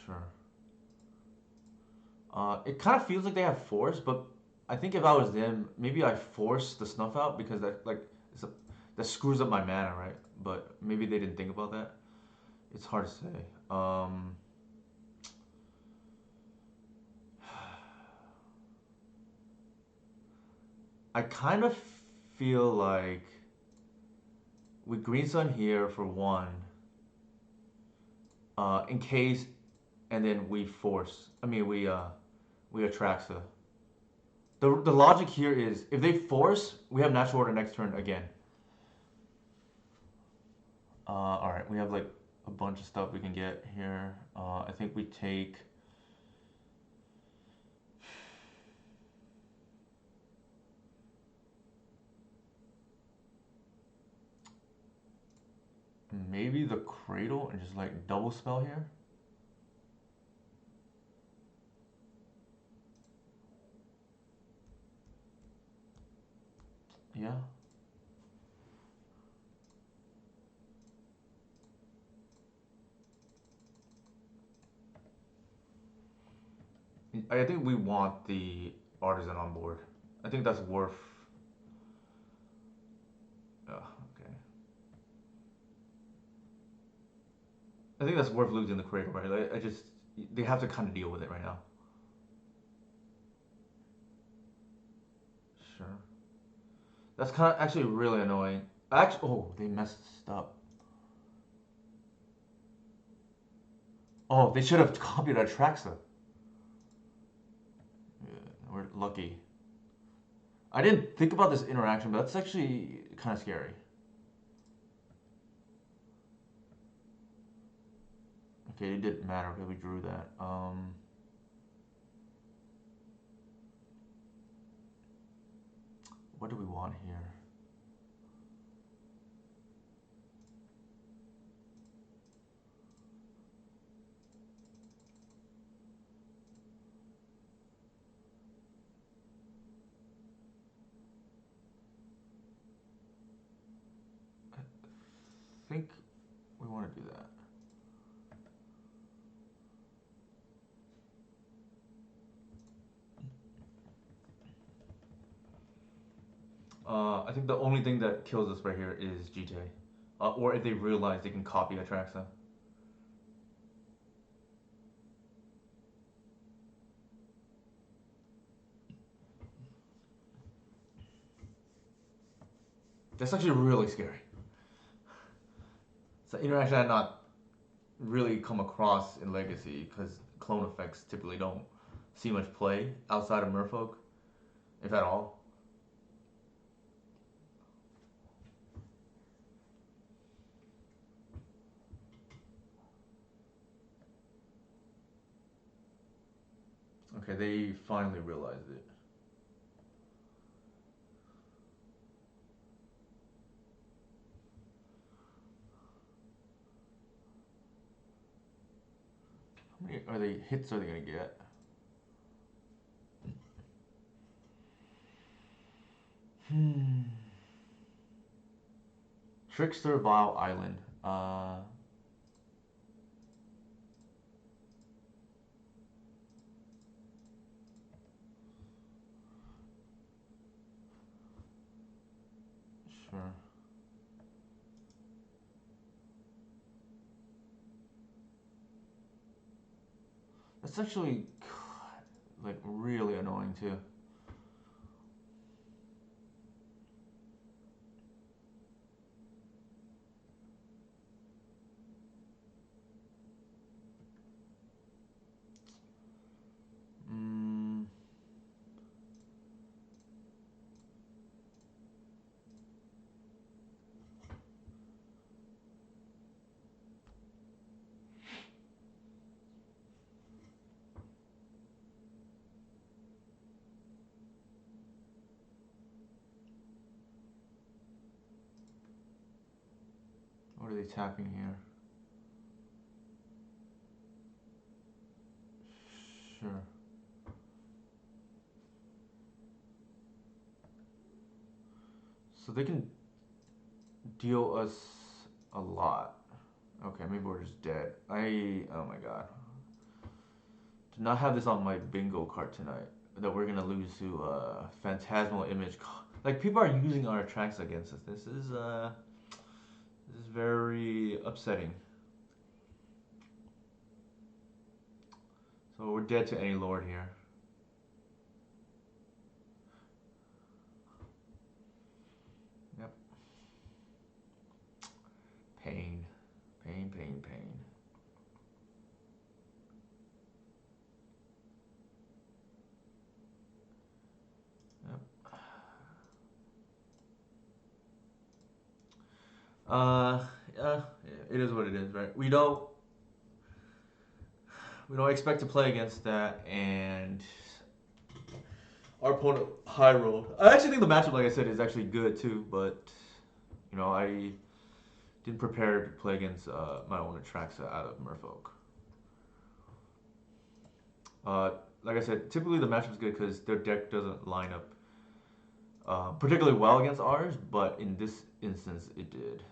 Sure. It kind of feels like they have force, but I think if I was them, maybe I force the snuff out because that like it's a, that screws up my mana, right? But maybe they didn't think about that. It's hard to say. I kind of feel like we Green Sun here for one, in case, and then we force. I mean, we Atraxa. The logic here is if they force, we have natural order next turn again. All right, we have like a bunch of stuff we can get here. I think we take. Maybe the Cradle and just like double spell here. Yeah. I think we want the Artisan on board. I think that's worth. Okay. I think that's worth losing the Cradle, right? Like, I just they have to kind of deal with it right now. Sure. That's kind of actually really annoying. Actually, oh, they messed up. Oh, they should have copied Atraxa. Yeah, we're lucky. I didn't think about this interaction, but that's actually kind of scary. Okay, it didn't matter because we drew that. What do we want here? I think we want to do that. I think the only thing that kills us right here is GT. Or if they realize they can copy Atraxa. That's actually really scary. It's an interaction I not really come across in Legacy because clone effects typically don't see much play outside of Merfolk, if at all. Okay, they finally realized it. How many are they hits are they gonna get? Hmm. Trickster Vile Island. Sure. That's actually like really annoying too. Mm, what are they tapping here? Sure. So they can deal us a lot. Okay, maybe we're just dead. Oh my god. To not have this on my bingo card tonight. That we're gonna lose to Phantasmal Image. Like, people are using our tracks against us. This is very upsetting. So we're dead to any lord here. Yep. Pain. Pain, pain, pain. Yep. Uh, yeah, it is what it is, right? We don't expect to play against that, and our opponent high rolled. I actually think the matchup, like I said, is actually good too, but I didn't prepare to play against my own Atraxa out of Merfolk. Uh, like I said, typically the matchup is good because their deck doesn't line up particularly well against ours, but in this instance, it did.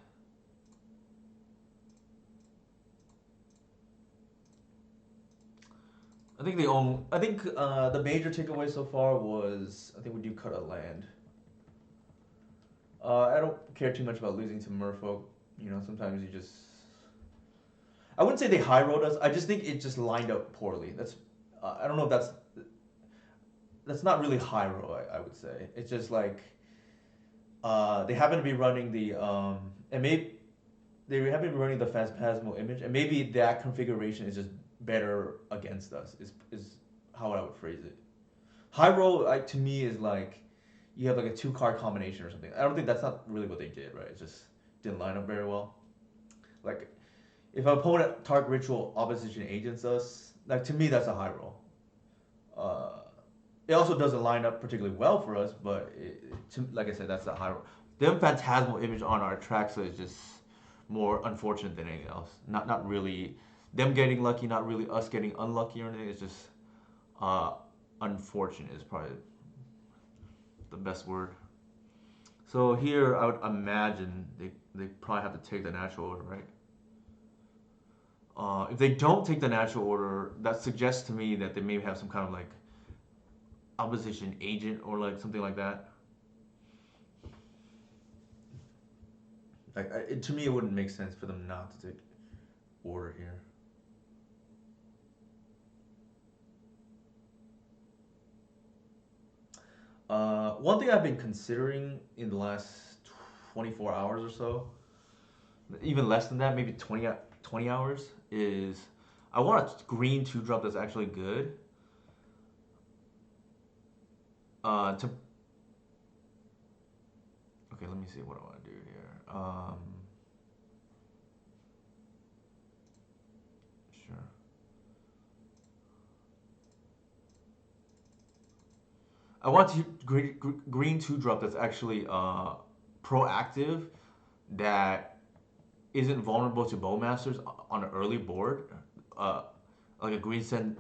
I think the major takeaway so far was I think we do cut a land. I don't care too much about losing to Merfolk. Sometimes you just. I wouldn't say they high rolled us. I just think it just lined up poorly. I don't know if that's not really high roll. I would say it's just like they happen to be running the and maybe they happen to be running the phantasmal image, and maybe that configuration is just better against us. Is how I would phrase it. High roll, like, to me, is like you have like a two card combination or something. I don't think that's not really what they did, right? It just didn't line up very well. Like, if an opponent target ritual opposition agents us, like, to me that's a high roll. Uh, it also doesn't line up particularly well for us, but like I said, that's a high roll. Them phantasmal image on our track, so it's just more unfortunate than anything else. Not really them getting lucky, not really us getting unlucky or anything. It's just uh, unfortunate is probably the best word. So here, I would imagine they probably have to take the natural order, right? If they don't take the natural order, that suggests to me that they may have some kind of like opposition agent or like something like that. To me, it wouldn't make sense for them not to take order here. One thing I've been considering in the last 24 hours or so, even less than that, maybe 20 hours, is I want a green 2-drop that's actually good. To Okay, let me see what I want to do here. Sure. I want to green 2-drop that's actually proactive, that isn't vulnerable to bowmasters on an early board, uh, like a green sun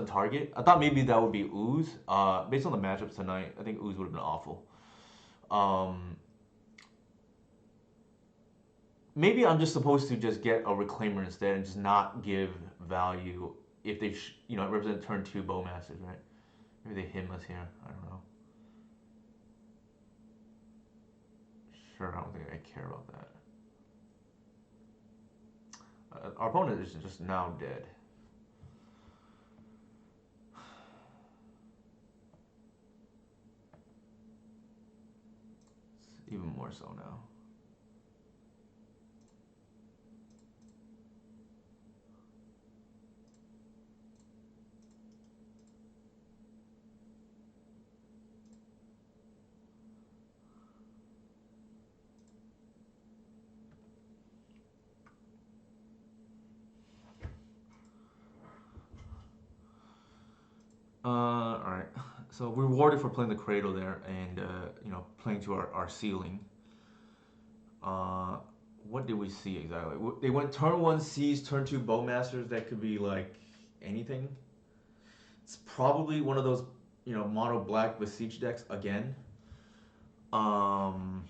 target. I thought maybe that would be Ooze. Based on the matchups tonight, I think Ooze would have been awful. Um, Maybe I'm just supposed to just get a reclaimer instead and just not give value if they represent turn two bowmasters, right? Maybe they him us here. I don't know. Sure, I don't think I care about that. Our opponent is just now dead. It's even more so now. All right. So we're rewarded for playing the cradle there, and playing to our ceiling. Uh, what did we see exactly? They went turn one seas, turn two bowmasters. That could be like anything. It's probably one of those mono black besiege decks again. Um,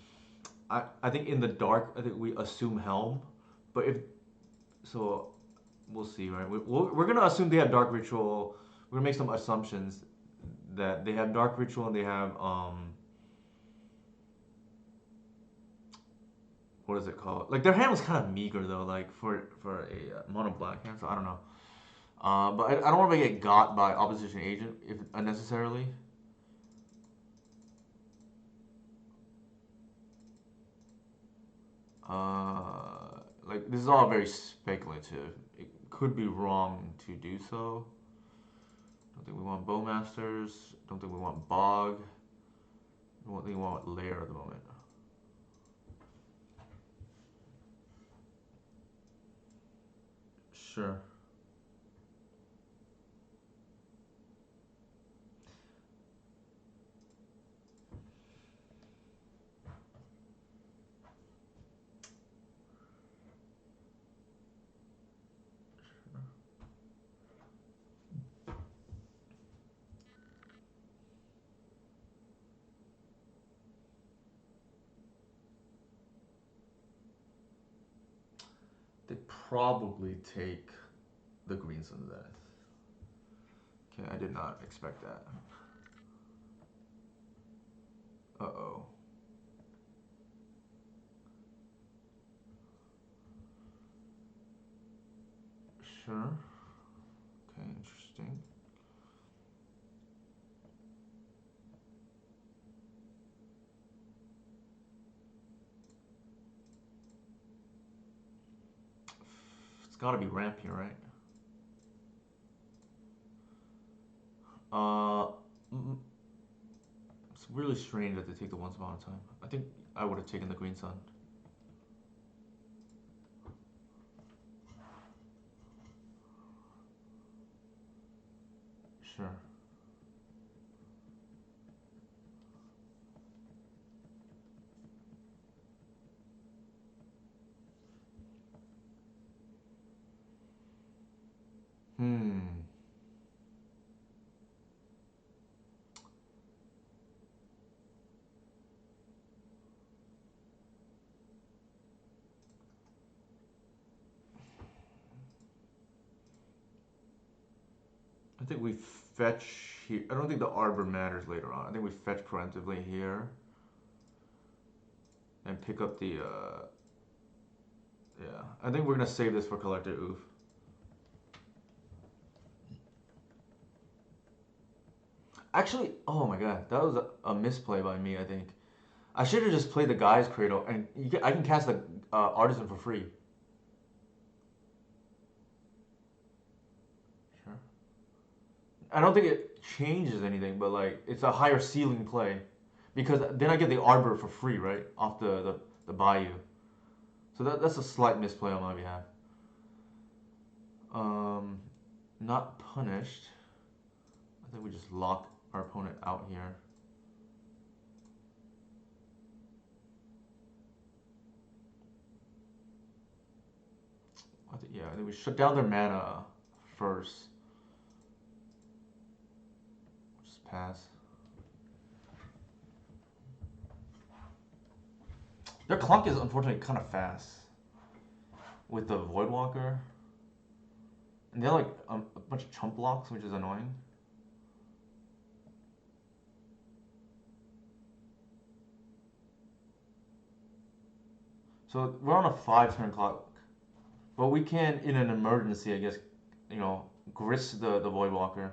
I think in the dark, I think we assume Helm, but if so, we'll see, right? We're gonna assume they have Dark Ritual. We're gonna make some assumptions that they have Dark Ritual and they have what is it called? Like their hand was kind of meager though, like for a mono black hand. So I don't know. But I don't want to get got by opposition agent if unnecessarily. Like this is all very speculative. It could be wrong to do so. Don't think we want Bowmasters. Don't think we want Bog. Don't think we want Lair at the moment. Sure. They probably take the Green Sun Zenith. Okay, I did not expect that. Uh-oh. Sure. Okay, interesting. It's gotta be ramp here, right? Uh, it's really strange that they take the once upon a time. I think I would have taken the Green Sun. Sure. Hmm. I think we fetch here. I don't think the Arbor matters later on. I think we fetch preemptively here and pick up the. Yeah, I think we're gonna save this for Collector Oof. Actually, oh my god, that was a misplay by me. I think I should have just played the Guy's Cradle, and I can cast the Artisan for free. Sure. I don't think it changes anything, but like it's a higher ceiling play because then I get the Arbor for free, right, off the Bayou. So that's a slight misplay on my behalf. Um, not punished. I think we just lock our opponent out here. Yeah, I think we shut down their mana first. Just pass. Their clock is unfortunately kind of fast with the Voidwalker. And they have like a bunch of chump blocks, which is annoying. So we're on a 5 turn clock. But we can, in an emergency, I guess, grist the Voidwalker.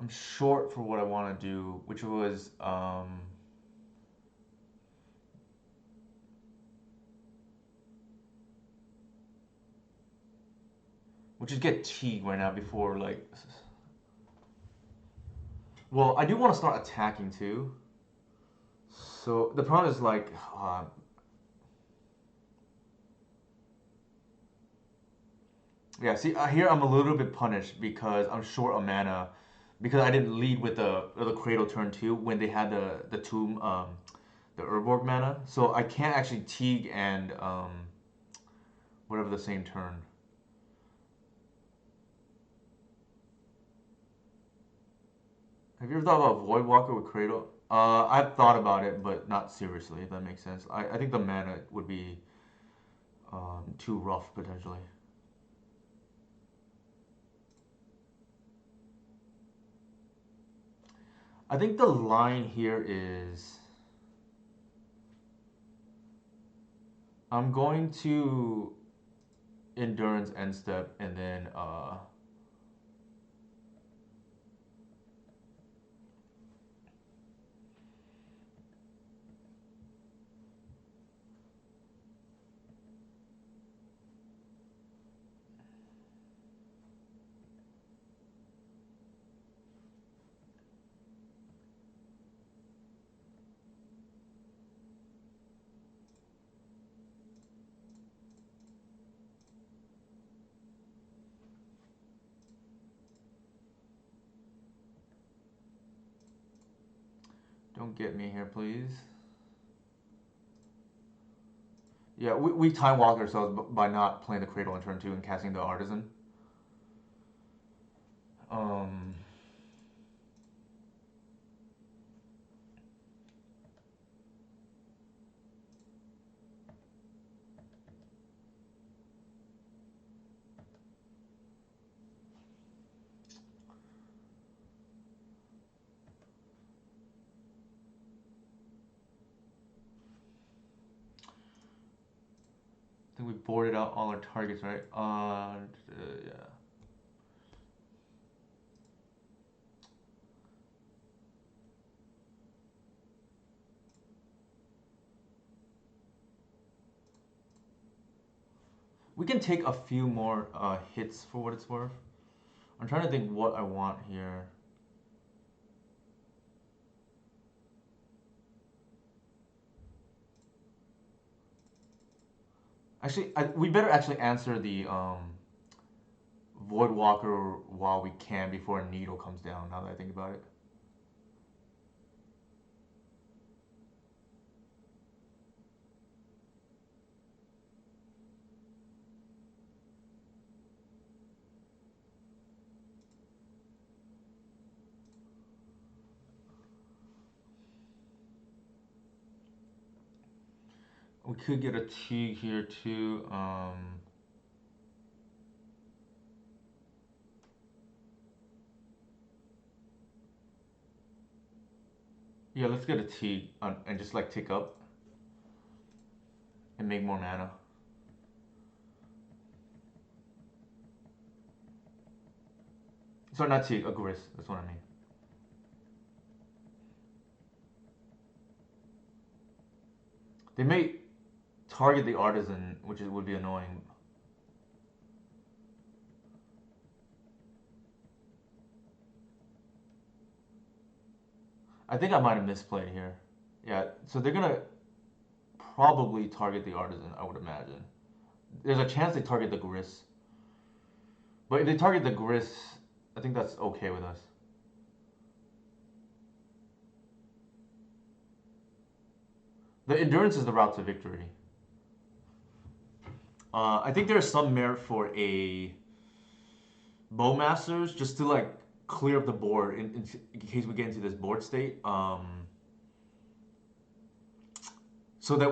I'm short for what I want to do, which is get Teague right now before like. Well, I do want to start attacking too. So the problem is like, yeah. See, here I'm a little bit punished because I'm short of mana, because I didn't lead with the Cradle turn 2 when they had the tomb the Urborg mana, so I can't actually Teague and whatever the same turn. Have you ever thought about Voidwalker with Cradle? I've thought about it, but not seriously, if that makes sense. I think the mana would be too rough, potentially. I think the line here is I'm going to Endurance End Step and then don't get me here, please. Yeah, we time walked ourselves by not playing the Cradle in turn 2 and casting the Artisan. Um, I think we boarded out all our targets, right? Yeah. We can take a few more hits for what it's worth. I'm trying to think what I want here. Actually, we better actually answer the Voidwalker while we can before a needle comes down, now that I think about it. We could get a T here too. Yeah, let's get a T and just like tick up and make more mana. Sorry, not T, a Gris. That's what I mean. They may target the Artisan, which would be annoying. I think I might have misplayed here. Yeah, so they're gonna probably target the Artisan, I would imagine. There's a chance they target the Gris. But if they target the Gris, I think that's okay with us. The Endurance is the route to victory. I think there's some merit for a Bowmasters just to like clear up the board in case we get into this board state. So that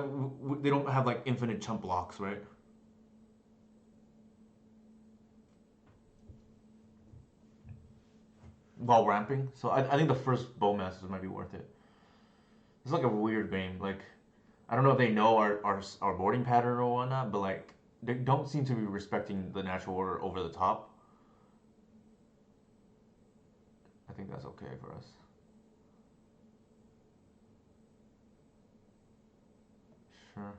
they don't have like infinite chump blocks, right? While ramping. So I think the first Bowmasters might be worth it. It's like a weird game. Like, I don't know if they know our boarding pattern or whatnot, but like, they don't seem to be respecting the natural order over the top. I think that's okay for us. Sure.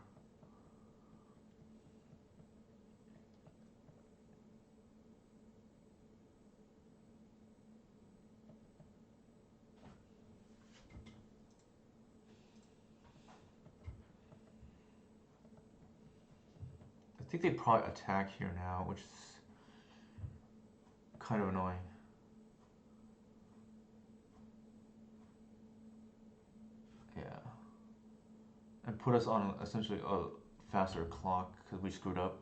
I think they probably attack here now, which is kind of annoying. put us on essentially a faster clock because we screwed up.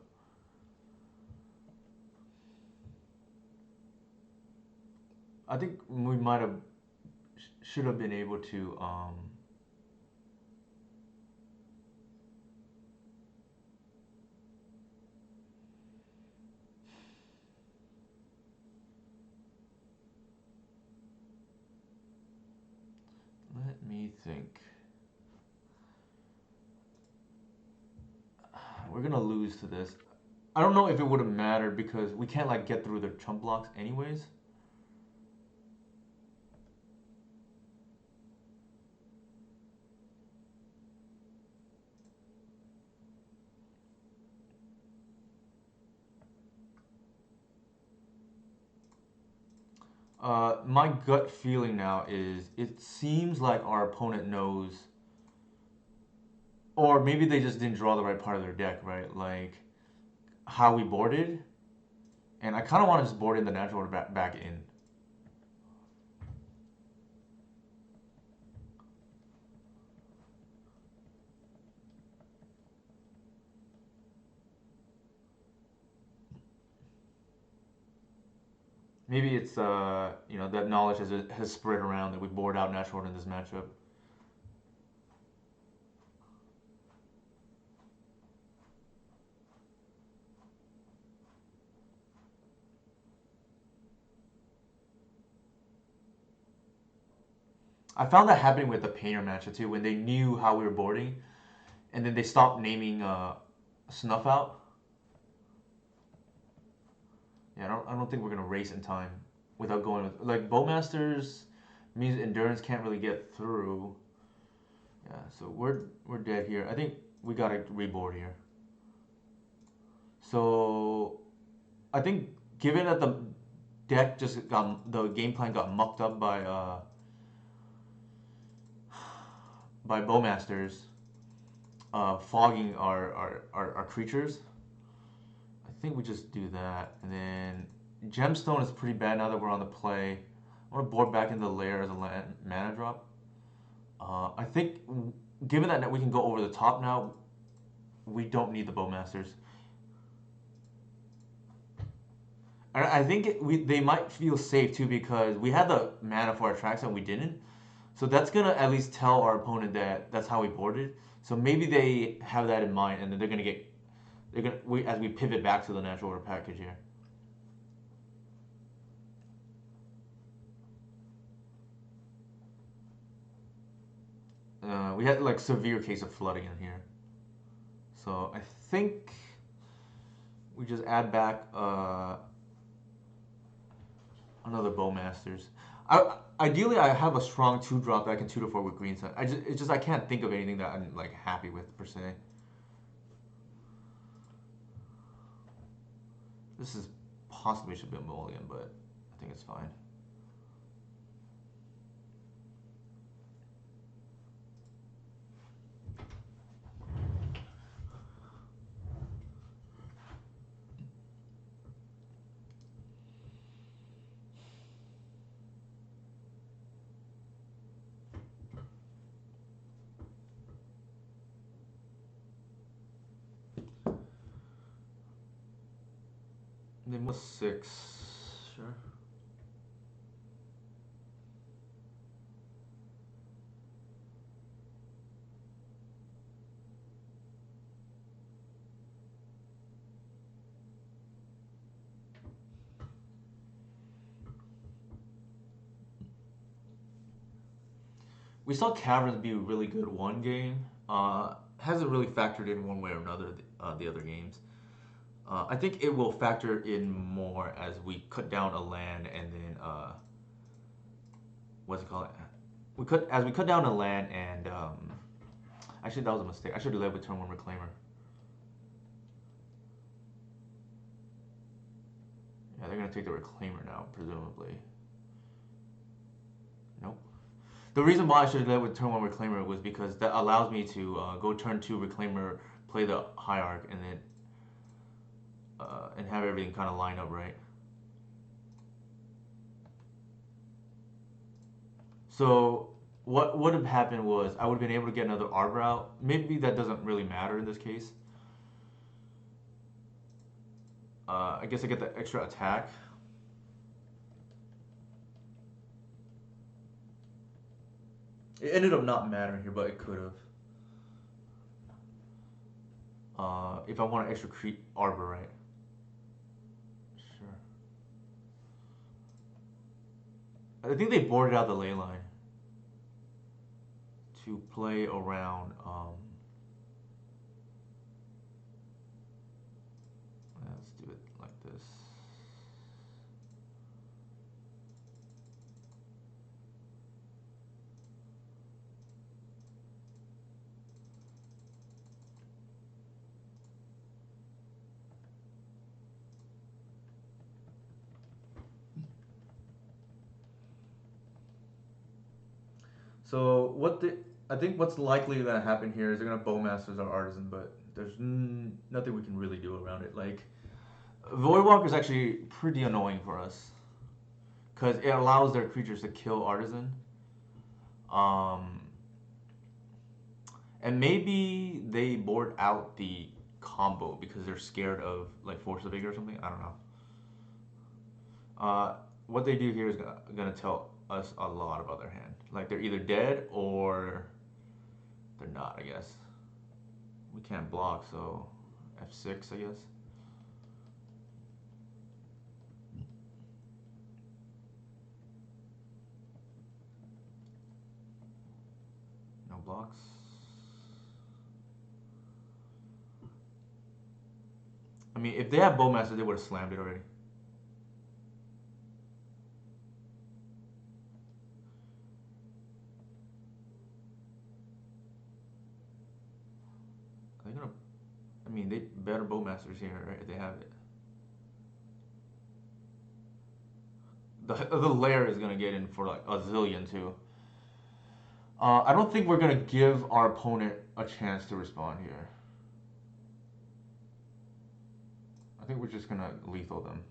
I think we might have should have been able to. Let me think. We're gonna lose to this. I don't know if it would have mattered because we can't like get through their chump blocks anyways. My gut feeling now is it seems like our opponent knows, or maybe they just didn't draw the right part of their deck, right? Like how we boarded, and I kind of want to just board in the natural order back in. Maybe it's that knowledge has spread around that we board out natural order in this matchup. I found that happening with the painter matchup too, when they knew how we were boarding, and then they stopped naming snuff out. Yeah, I don't think we're gonna race in time without going with like bowmasters means endurance can't really get through. Yeah, so we're dead here. I think we gotta reboard here. So I think given that the deck just got the game plan got mucked up by bowmasters, fogging our creatures. I think we just do that, and then gemstone is pretty bad now that we're on the play. I want to board back into the lair as a mana drop. I think given that we can go over the top now, we don't need the bowmasters. I think they might feel safe too because we had the mana for our tracks and we didn't. So that's gonna at least tell our opponent that that's how we boarded. So maybe they have that in mind, and then as we pivot back to the natural order package here. We had like severe case of flooding in here. So I think we just add back another bowmasters. Ideally, I have a strong 2-drop that I can 2 to 4 with green sun. I can't think of anything that I'm like happy with per se. This is possibly should be a mulligan, but I think it's fine. Then what's 6? Sure. We saw Caverns be really good one game. Hasn't really factored in one way or another the other games. I think it will factor in more as we cut down a land and then what's it called? We cut down a land and actually that was a mistake. I should have led with turn 1 reclaimer. Yeah, they're gonna take the reclaimer now, presumably. Nope. The reason why I should have led with turn 1 reclaimer was because that allows me to go turn 2 reclaimer, play the hierarch, and then and have everything kind of line up right. So what would have happened was I would have been able to get another arbor out. Maybe that doesn't really matter in this case. I guess I get the extra attack. It ended up not mattering here, but it could have. If I want an extra creep arbor, right? Sure. I think they boarded out the ley line to play around. Let's do it like this. So I think what's likely gonna happen here is they're gonna bowmasters our artisan, but there's nothing we can really do around it. Like Voidwalker is actually pretty annoying for us because it allows their creatures to kill artisan. Um, and maybe they board out the combo because they're scared of like Force of Vigor or something. I don't know. What they do here is gonna tell us a lot about their hand. Like they're either dead or they're not, I guess. We can't block, so F6, I guess. No blocks. I mean, if they have Bowmaster, they would have slammed it already. They're gonna. I mean, they better Bowmasters here, right? If they have it. The lair is gonna get in for like a zillion too. I don't think we're gonna give our opponent a chance to respond here. I think we're just gonna lethal them.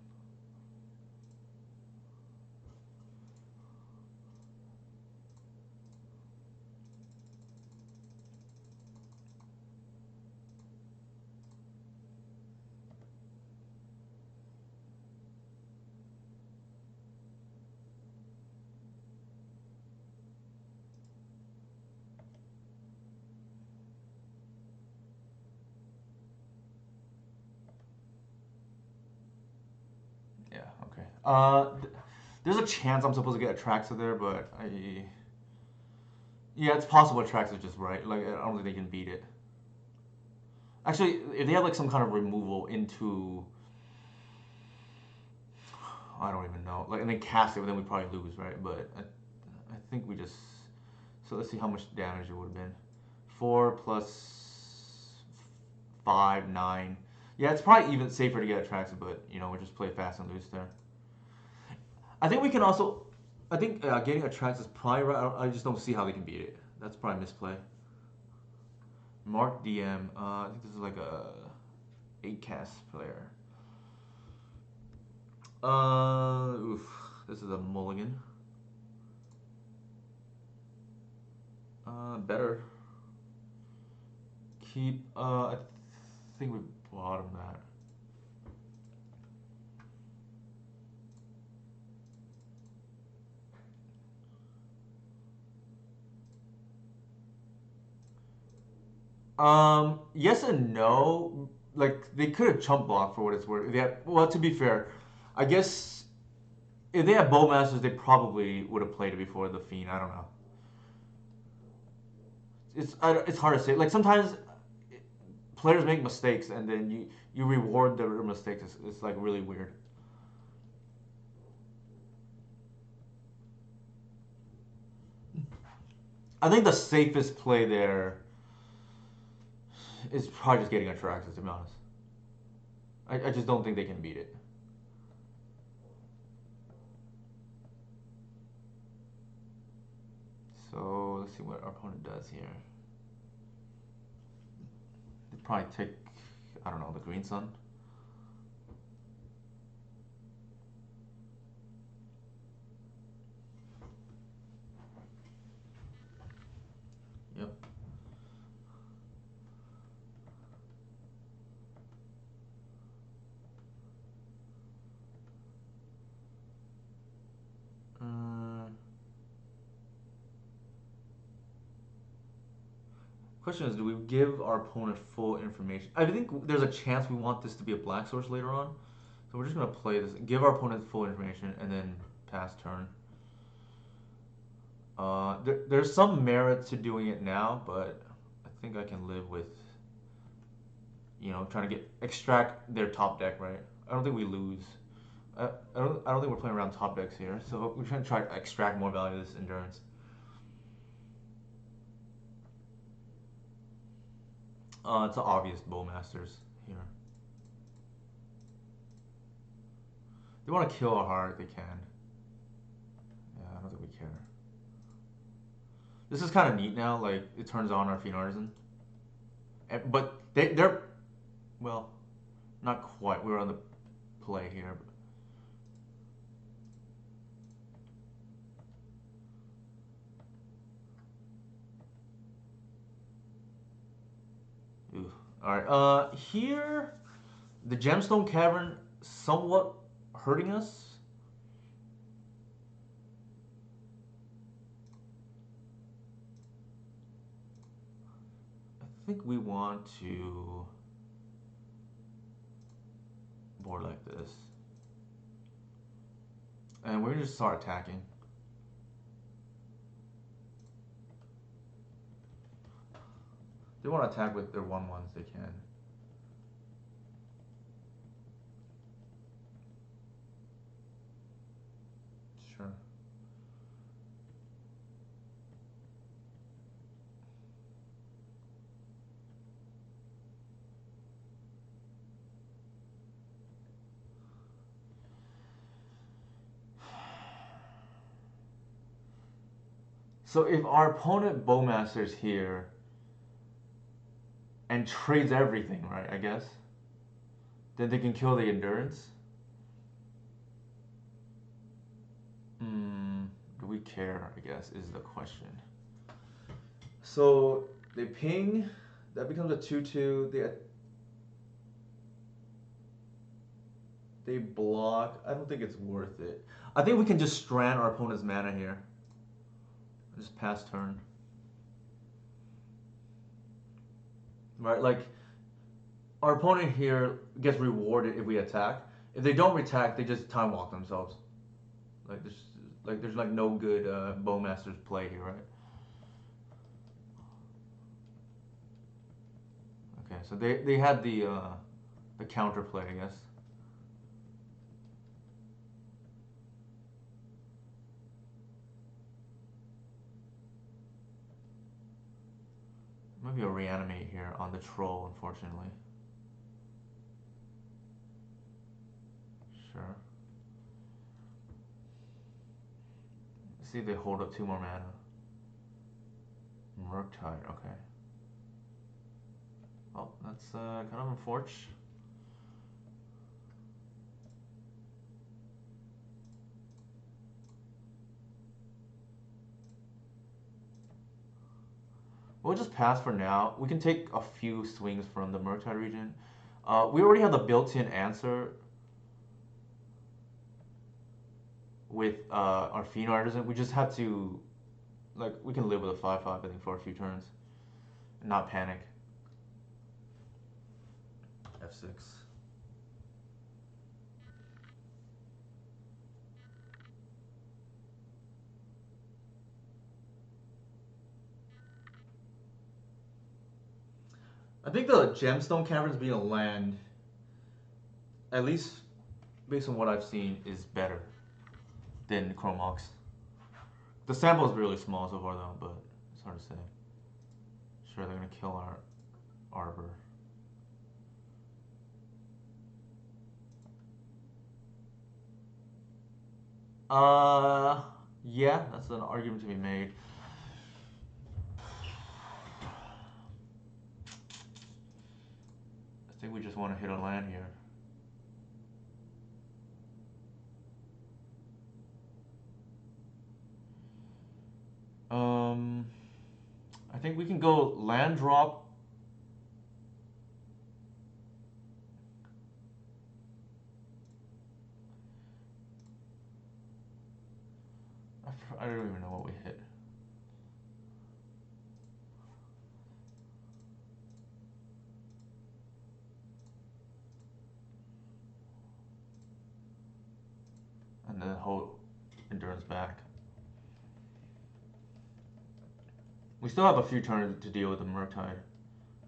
Yeah. Okay. There's a chance I'm supposed to get Atraxa there, but yeah, it's possible Atraxa just right. Like I don't think they can beat it. Actually, if they have like some kind of removal into, I don't even know, like and then cast it, then we probably lose, right? But I think we just. So let's see how much damage it would have been. 4 plus 5, 9. Yeah, it's probably even safer to get Atraxa, but you know, we just play fast and loose there. I think we can also. I think getting Atraxa is probably right. I just don't see how they can beat it. That's probably misplay. Mark DM. I think this is like a 8 cast player. Oof. This is a mulligan. Better. Keep. I think we bottom that. Yes and no. Like they could have chump blocked for what it's worth. Yeah. Well, to be fair, I guess if they had Bowmasters, they probably would have played it before the Fiend. I don't know. It's hard to say. Like sometimes players make mistakes and then you reward their mistakes. It's like really weird. I think the safest play there is probably just getting Atraxas, to be honest. I just don't think they can beat it. So let's see what our opponent does here. They probably take, I don't know, the Green Sun. Yep. Uh, Question is, do we give our opponent full information? I think there's a chance we want this to be a black source later on. So we're just going to play this, give our opponent full information, and then pass turn. There's some merit to doing it now, but I think I can live with, trying to extract their top deck, right? I don't think we lose. I don't think we're playing around top decks here, so we're trying to extract more value of this endurance. It's an obvious Bowmasters here. They want to kill our heart, they can. Yeah, I don't think we care. This is kind of neat now, like, it turns on our Fiend Artisan. But they're, well, not quite. We're on the play here. Ooh. Alright, here, the Gemstone Cavern somewhat hurting us. I think we want to board like this. And we're gonna just start attacking. They want to attack with their 1/1s, they can. Sure. So if our opponent Bowmaster's here and trades everything, right, I guess, then they can kill the endurance. Do we care, I guess, is the question. So they ping, that becomes a 2/2. They block. I don't think it's worth it. I think we can just strand our opponent's mana here. Just pass turn. Right, like, our opponent here gets rewarded if we attack. If they don't attack, they just time walk themselves. There's like no good Bowmaster's play here, right? Okay, so they had the counter play, I guess. Maybe a reanimate here on the troll, unfortunately. Sure. Let's see if they hold up 2 more mana. Murktide, okay. Well, that's kind of unfortunate. We'll just pass for now. We can take a few swings from the Murktide region. We already have the built-in answer with our Fiend Artisan. We just have to, like, we can live with a 5/5, I think, for a few turns and not panic. F6. I think the Gemstone Caverns being a land, at least based on what I've seen, is better than Chrome Ox. The sample is really small so far though, but it's hard to say. Sure, they're gonna kill our Arbor. Yeah, that's an argument to be made. I think we just want to hit a land here. I think we can go land drop. I don't even know what we hit. And then hold endurance back. We still have a few turns to deal with the Murktide.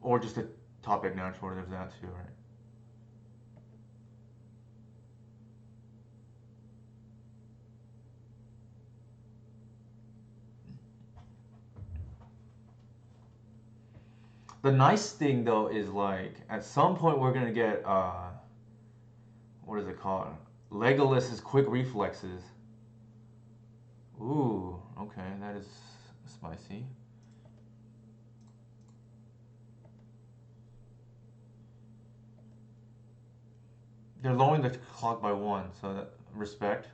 Or just a top egg natural, there's that too, right? The nice thing though is like at some point we're gonna get what is it called? Legolas's quick reflexes. Ooh, okay, that is spicy. They're lowering the clock by 1, so that respect.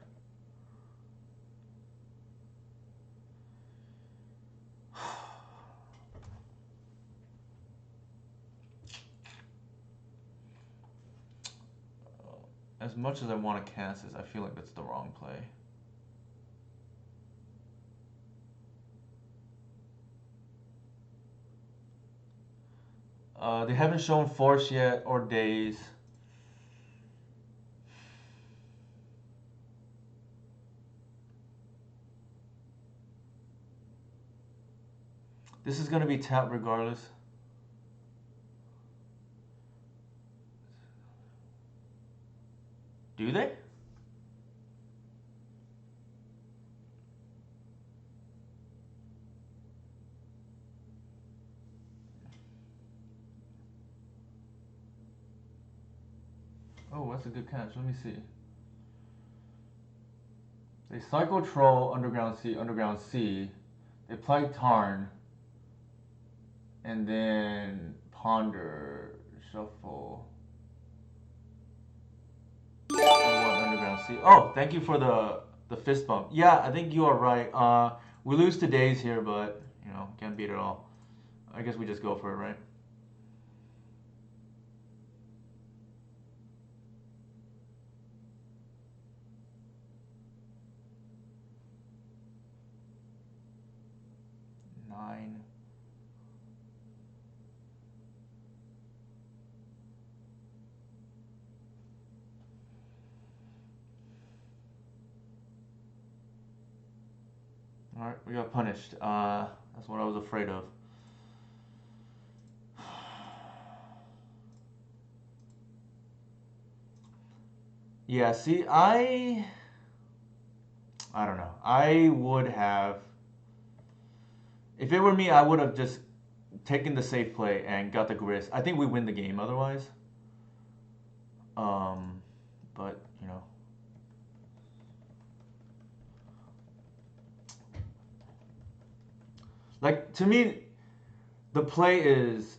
As much as I want to cast this, I feel like that's the wrong play. They haven't shown force yet or days. This is going to be tapped regardless. Do they? Oh, that's a good catch. Let me see. They cycle Troll, Underground C. They play Tarn. And then Ponder, Shuffle. Underground C. Oh, thank you for the fist bump. Yeah, I think you are right. We lose to Days here, but, you know, can't beat it all. I guess we just go for it, right? Nine. Alright, we got punished. That's what I was afraid of. Yeah, see, I don't know. I would have, if it were me, I would have just taken the safe play and got the grist. I think we win the game otherwise. But, you know. Like, to me, the play is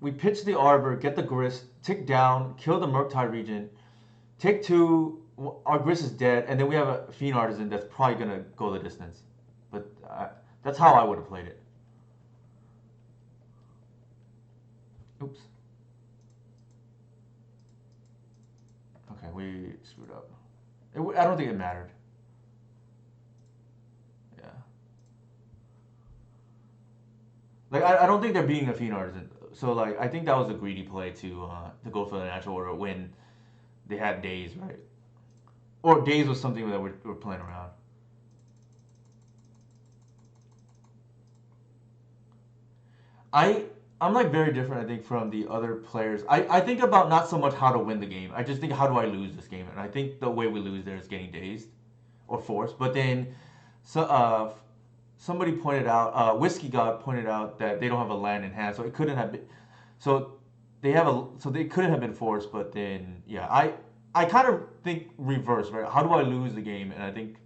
we pitch the Arbor, get the grist, tick down, kill the Murktide Regent, take 2, our grist is dead, and then we have a Fiend Artisan that's probably going to go the distance. But that's how I would have played it. Oops. Okay, we screwed up. I don't think it mattered. Yeah. Like, I don't think they're being a Fiend Artisan. So, like, I think that was a greedy play to go for the natural order when they had Days, right? Or Days was something that we're playing around. I'm like very different, I think, from the other players. I think about not so much how to win the game. I just think how do I lose this game? And I think the way we lose there is getting dazed or forced. But then somebody pointed out, Whiskey God pointed out that they don't have a land in hand, so it couldn't have been. So they couldn't have been forced. But then yeah, I kind of think reverse, right? How do I lose the game? And I think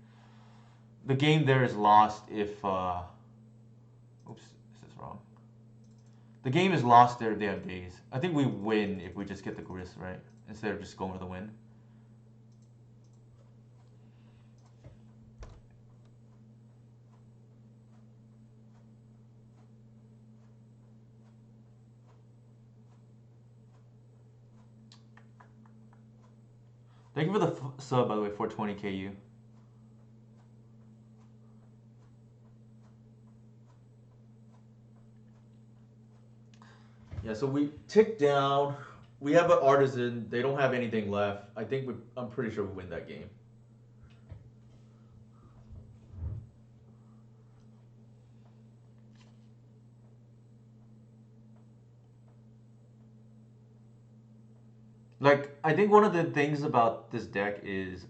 the game there is lost if. Oops, this is wrong. The game is lost there if they have Days. I think we win if we just get the grist, right? Instead of just going for the win. Thank you for the sub, by the way, 420 KU. Yeah, so we tick down. We have an artisan. They don't have anything left. I think I'm pretty sure we win that game. Like, I think one of the things about this deck is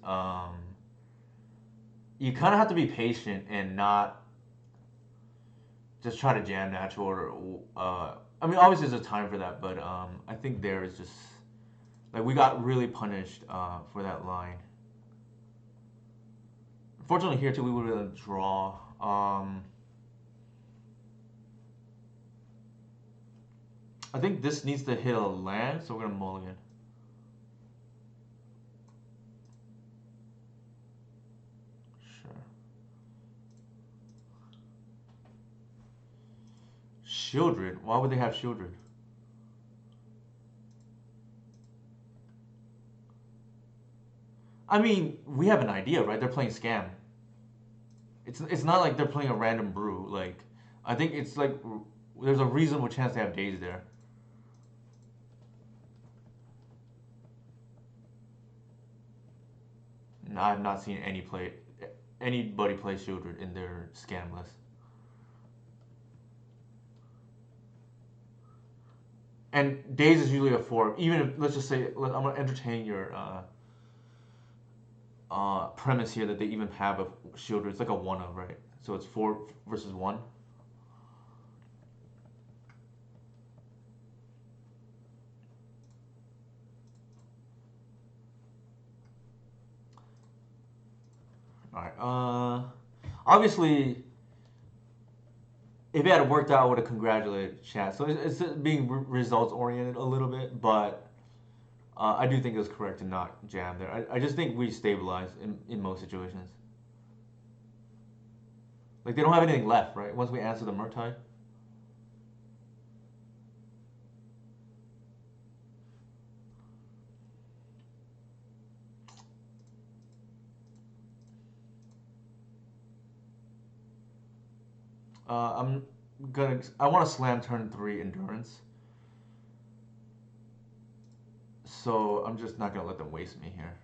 you kind of have to be patient and not just try to jam natural or I mean, obviously there's a time for that, but I think there is just like we got really punished for that line. Fortunately, here too we would have draw. I think this needs to hit a land, so we're gonna mulligan. Sure. Shieldred? Why would they have Shieldred? I mean, we have an idea, right? They're playing Scam. It's not like they're playing a random brew. Like, I think it's like there's a reasonable chance they have days there. No, I've not seen anybody play Shieldred in their Scam list. And days is usually a 4. Even if, let's just say, I'm gonna entertain your premise here that they even have a Shieldred. It's like a 1 of, right? So it's 4 versus 1. Alright, obviously, if it had worked out, I would have congratulated chat. So it's being results oriented a little bit, but I do think it was correct to not jam there. I just think we stabilize in most situations. Like, they don't have anything left, right? Once we answer the Murktide. I want to slam turn 3 endurance. So I'm just not gonna let them waste me here.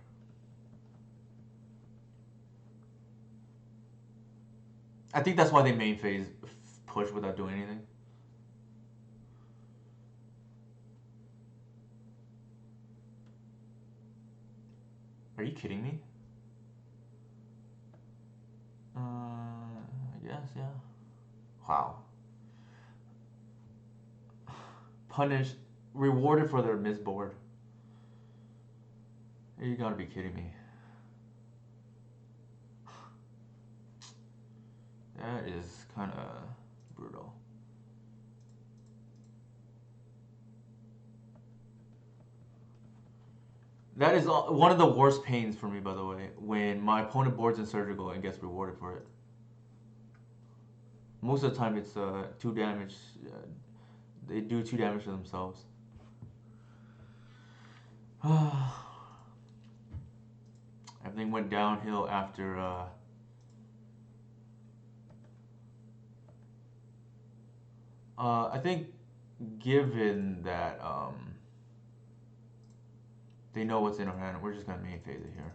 I think that's why they main phase push without doing anything. Are you kidding me? I guess, yeah. Wow. Punished, rewarded for their misboard. You gotta be kidding me. That is kind of brutal. That is one of the worst pains for me, by the way, when my opponent boards in surgical and gets rewarded for it. Most of the time it's 2 damage. They do 2 damage to themselves. Everything went downhill after I think given that they know what's in our hand, we're just gonna main phase it here.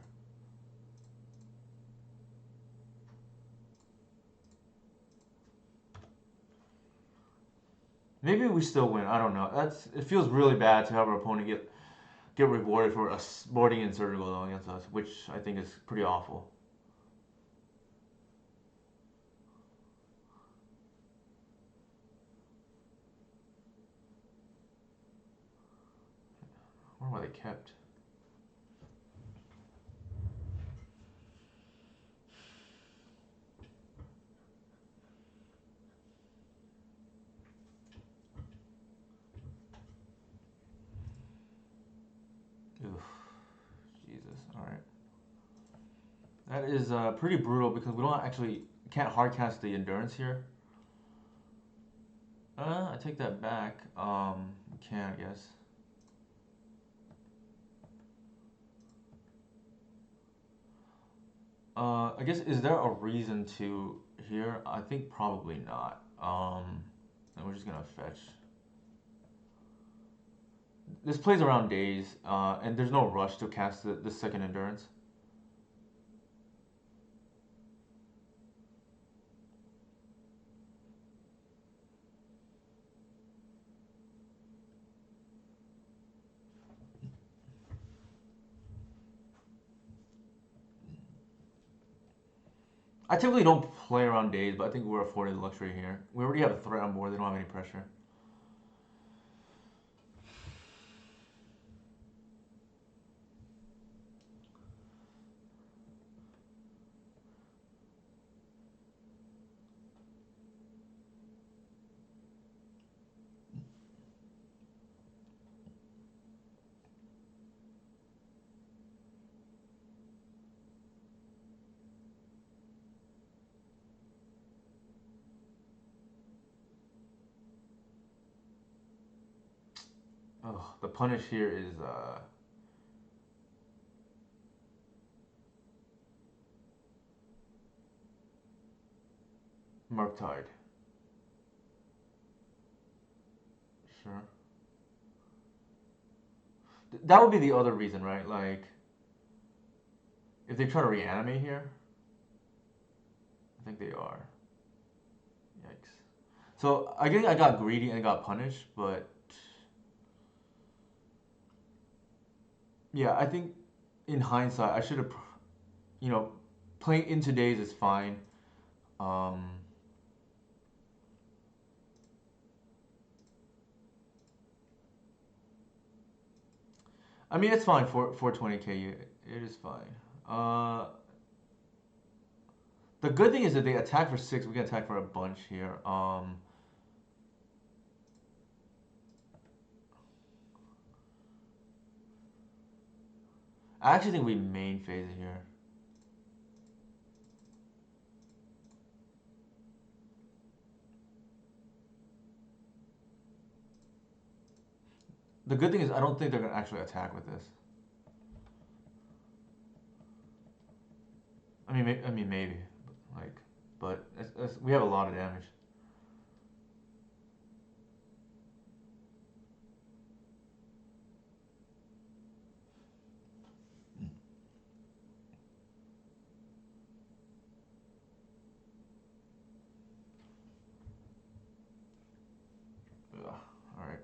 Maybe we still win. I don't know. It feels really bad to have our opponent get rewarded for us boarding in surgical though against us, which I think is pretty awful. I wonder why they kept. Oof. Jesus. All right. That is pretty brutal because we don't actually can't hardcast the endurance here. I take that back. We can, I guess. I guess is there a reason to here? I think probably not. And we're just gonna fetch. This plays around days, and there's no rush to cast the second endurance. I typically don't play around days, but I think we're afforded the luxury here. We already have a threat on board. They don't have any pressure. Oh, the punish here is Murktide. Sure. That would be the other reason, right? Like, if they try to reanimate here, I think they are. Yikes. So I think I got greedy and got punished, but yeah, I think in hindsight I should have, you know, playing into days is fine. Um, I mean it's fine for 420k. It is fine. The good thing is that they attack for 6. We can attack for a bunch here. I actually think we main phase it here. The good thing is I don't think they're gonna actually attack with this. I mean maybe, like, but we have a lot of damage. Ugh, all right.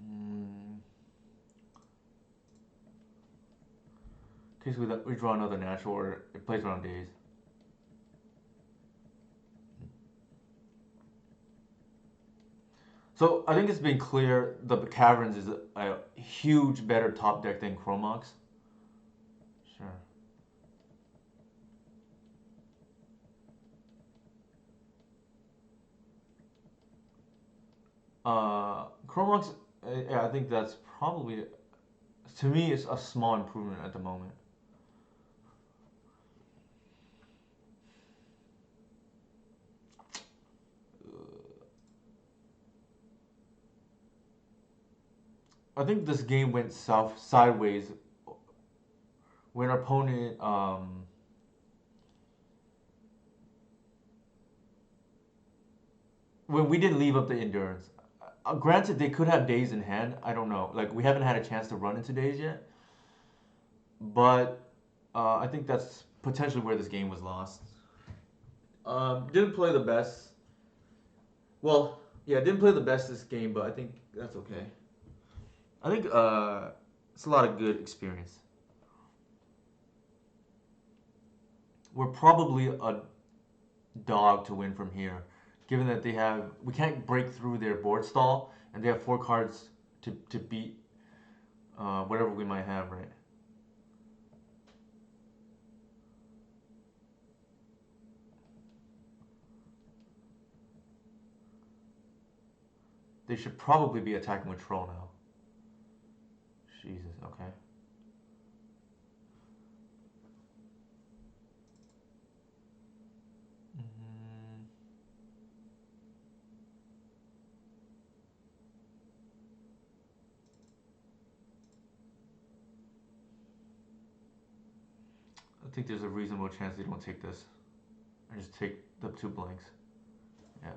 Mm, in case we draw another natural order, it plays around days. So I think it's been clear the Caverns is a huge better top deck than Chromox. Sure. Chromox, yeah, I think that's probably, to me, it's a small improvement at the moment. I think this game went sideways when our opponent when we didn't leave up the endurance. Granted, they could have days in hand. I don't know. Like we haven't had a chance to run into days yet, but I think that's potentially where this game was lost. Didn't play the best. Well, yeah, didn't play the best this game, but I think that's okay. I think it's a lot of good experience. We're probably a dog to win from here, given that we can't break through their board stall, and they have 4 cards to beat whatever we might have, right? They should probably be attacking with Troll now. Jesus, okay. Mm, I think there's a reasonable chance they don't take this. I just take the two blanks. Yeah.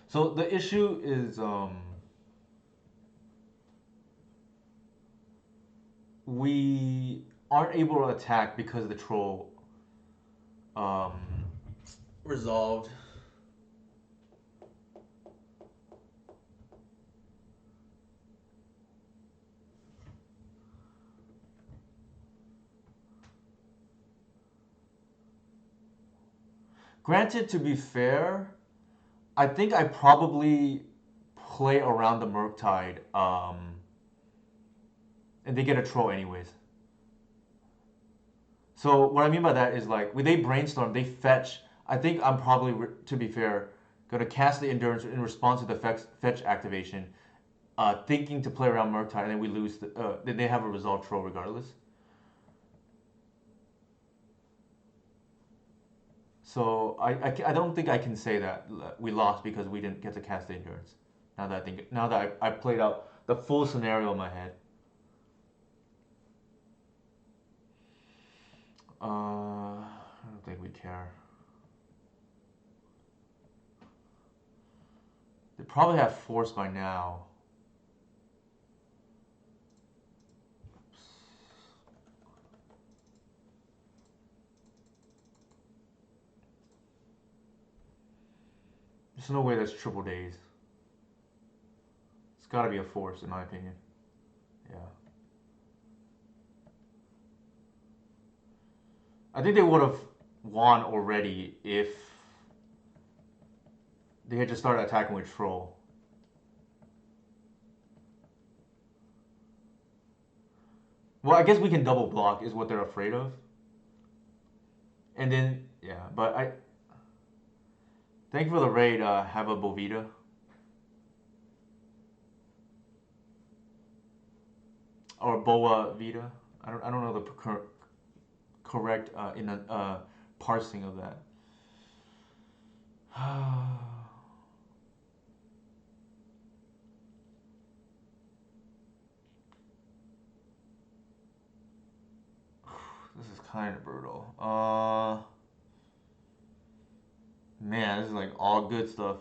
So the issue is we aren't able to attack because the troll um, resolved. Granted, to be fair, I think I probably play around the Murktide, and they get a troll anyways. So what I mean by that is like when they brainstorm, they fetch. I think I'm probably, to be fair, gonna cast the endurance in response to the fetch activation, thinking to play around Murktide, and then we lose. Then they have a resolve troll regardless. So I don't think I can say that we lost because we didn't get to cast the endurance. Now that I played out the full scenario in my head. I don't think we care. They probably have force by now. There's no way that's triple days. It's got to be a force, in my opinion. Yeah. I think they would have won already if they had just started attacking with troll. Well, I guess we can double block is what they're afraid of. And then yeah, but I thank you for the raid. Have a Bovita or Boa Vita. I don't know the correct in a parsing of that. This is kind of brutal. Man, this is like all good stuff.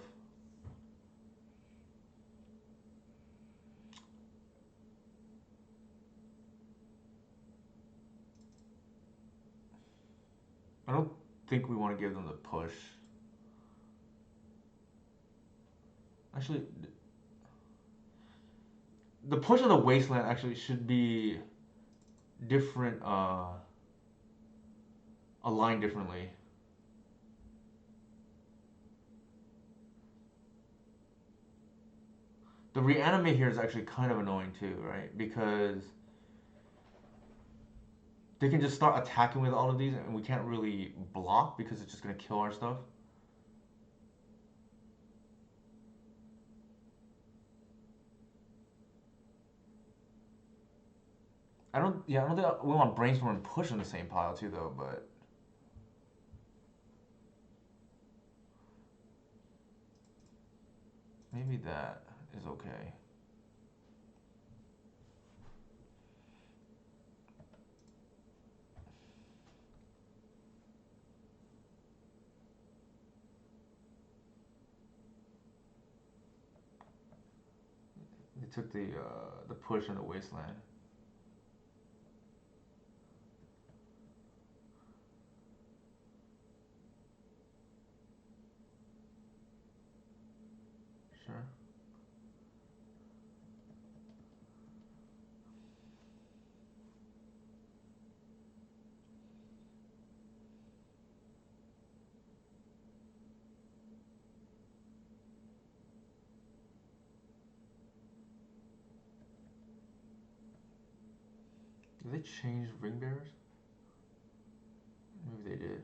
I don't think we want to give them the push. Actually, the push of the wasteland actually should be different, aligned differently. The reanimate here is actually kind of annoying too, right? Because they can just start attacking with all of these, and we can't really block because it's just gonna kill our stuff. I don't think we want brainstorm and push in the same pile too, though. But maybe that is okay. They took the push in the wasteland. Sure. they change ring bearers? Maybe they did.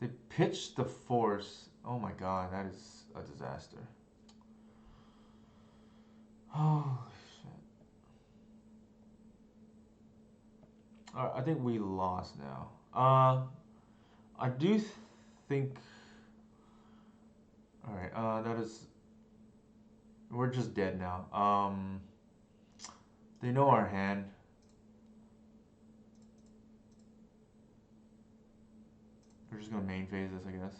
They pitched the force. Oh my god, that is a disaster. Oh shit. Alright, I think we lost now. I do think. Alright, that is. We're just dead now. They know our hand. We're just gonna main phase this, I guess.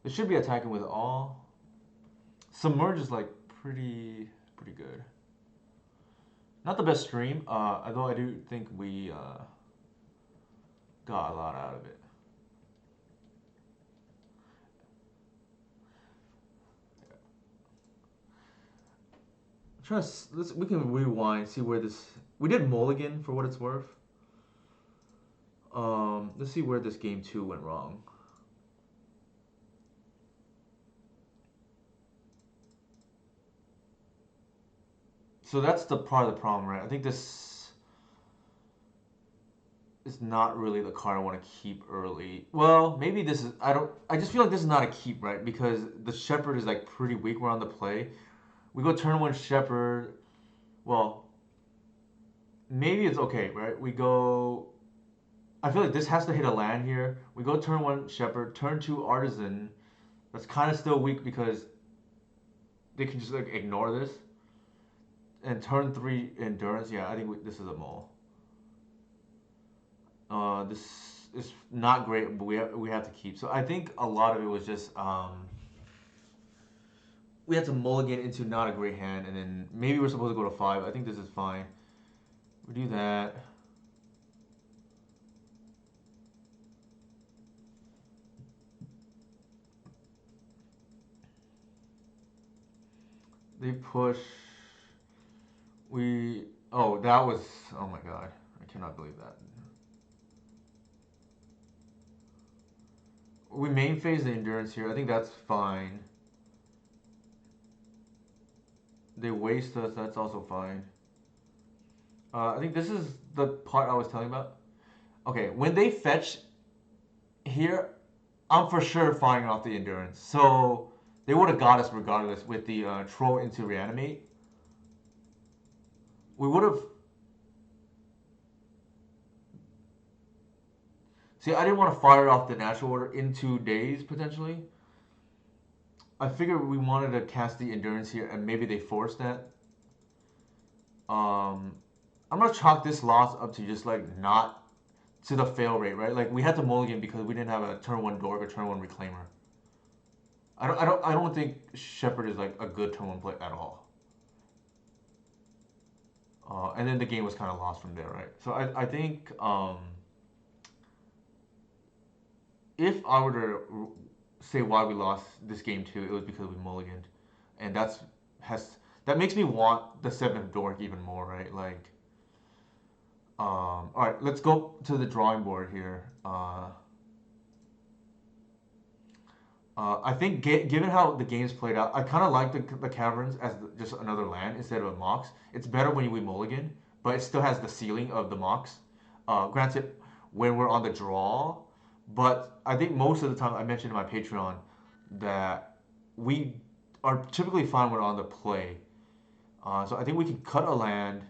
They should be attacking with all. Submerge is like pretty good. Not the best stream, although I do think we got a lot out of it. We can rewind, see where this. We did mulligan for what it's worth. Let's see where this game 2 went wrong. So that's the part of the problem, right? I think this is not really the card I want to keep early. Well, maybe this is. I just feel like this is not a keep, right? Because the Shepherd is like pretty weak. We're on the play. We go turn 1 Shepherd. Well, maybe it's okay, right? We go. I feel like this has to hit a land here. We go turn 1 Shepherd, turn 2 Artisan. That's kind of still weak because they can just like ignore this. And turn 3 Endurance. Yeah, I think this is a mole. This is not great, but we have to keep. So I think a lot of it was just we had to mulligan into not a great hand, and then maybe we're supposed to go to 5. I think this is fine. We do that. They push. Oh, that was. Oh my god. I cannot believe that. We main phase the Endurance here. I think that's fine. They waste us. That's also fine. I think this is the part I was telling about. Okay, when they fetch here, I'm for sure firing off the Endurance. So they would have got us regardless with the Troll into Reanimate. We would have. See, I didn't want to fire off the Natural Order in 2 days, potentially. I figured we wanted to cast the Endurance here, and maybe they forced that. I'm going to chalk this loss up to just, like, not to the fail rate, right? Like, we had to mulligan because we didn't have a turn 1 Dork or turn 1 Reclaimer. I don't think Shepherd is, like, a good turn 1 play at all. And then the game was kind of lost from there, right? So I think if I were to say why we lost this game too, it was because we mulliganed, and that makes me want the 7th Dork even more, right? Like, all right, let's go to the drawing board here. I think given how the game's played out, I kind of like the Caverns as just another land instead of a Mox. It's better when we mulligan, but it still has the ceiling of the Mox. Granted, when we're on the draw, but I think most of the time I mentioned in my Patreon that we are typically fine when we're on the play. So I think we can cut a land.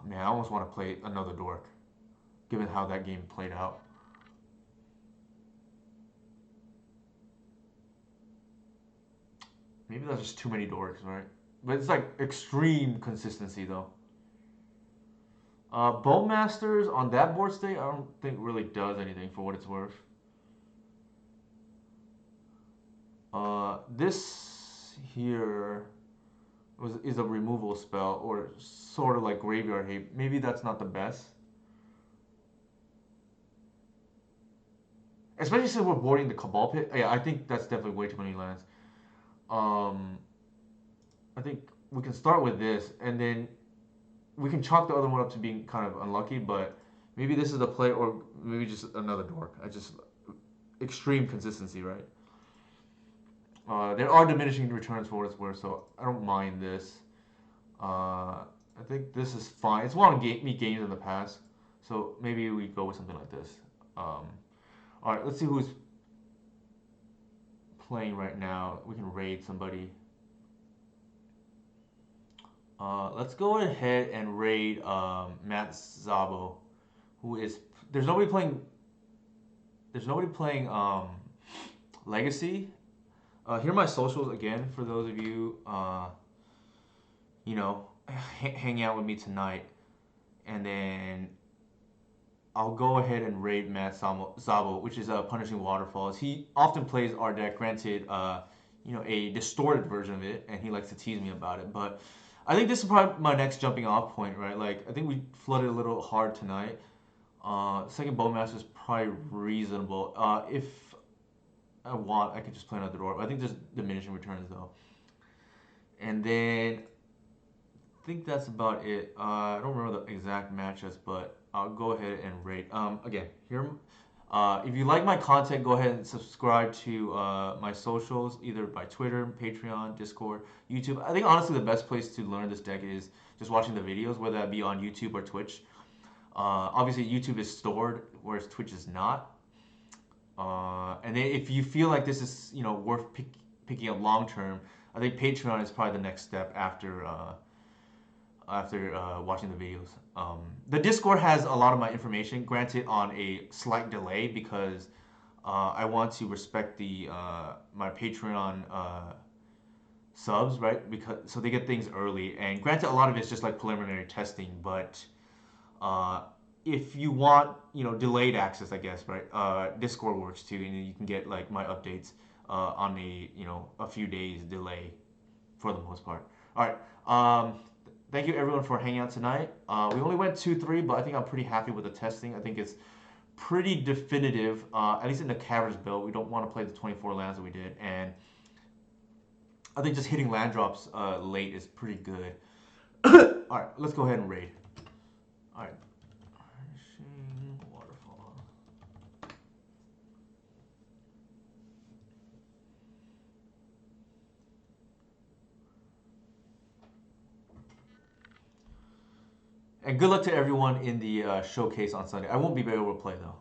Man, I almost want to play another Dork, given how that game played out. Maybe that's just too many Dorks, right? But it's like extreme consistency though. Bowmasters on that board state, I don't think really does anything for what it's worth. This here is a removal spell, or sort of like Graveyard Hate. Maybe that's not the best. Especially since we're boarding the Cabal Pit. Yeah, I think that's definitely way too many lands. I think we can start with this, and then we can chalk the other one up to being kind of unlucky, but Maybe this is the play, or maybe just another dork. I just extreme consistency, right? There are diminishing returns for what it's worth, so I don't mind this. I think this is fine. It's won me games in the past, so maybe we go with something like this. All right, let's see who's playing right now. We can raid somebody. Let's go ahead and raid Matt Zabo, who is there's nobody playing. There's nobody playing Legacy. Here are my socials again for those of you you know hang out with me tonight, and then I'll go ahead and raid Matt Zabo, which is Punishing Waterfalls. He often plays our deck, granted, a distorted version of it, and he likes to tease me about it. But I think this is probably my next jumping off point, right? Like, I think we flooded a little hard tonight. Second Bowmaster is probably reasonable. If I want, I could just play another Dwarf. I think there's diminishing returns, though. And then I think that's about it. I don't remember the exact matchups, but I'll go ahead and rate. Again, here, if you like my content, go ahead and subscribe to my socials, either by Twitter, Patreon, Discord, YouTube. I think honestly the best place to learn this deck is just watching the videos, whether that be on YouTube or Twitch. Obviously, YouTube is stored, whereas Twitch is not. And then if you feel like this is worth picking up long term, I think Patreon is probably the next step after watching the videos. The Discord has a lot of my information, granted on a slight delay because I want to respect the my Patreon subs, right? Because so they get things early, and granted, a lot of it's just like preliminary testing. But if you want, delayed access, I guess, right? Discord works too, and you can get like my updates on a few days delay for the most part. All right. Thank you everyone for hanging out tonight. We only went 2-3, but I think I'm pretty happy with the testing. I think it's pretty definitive, at least in the Caverns build. We don't want to play the 24 lands that we did, and I think just hitting land drops late is pretty good. All right, let's go ahead and raid. All right. Waterfall. And good luck to everyone in the showcase on Sunday. I won't be able to play though.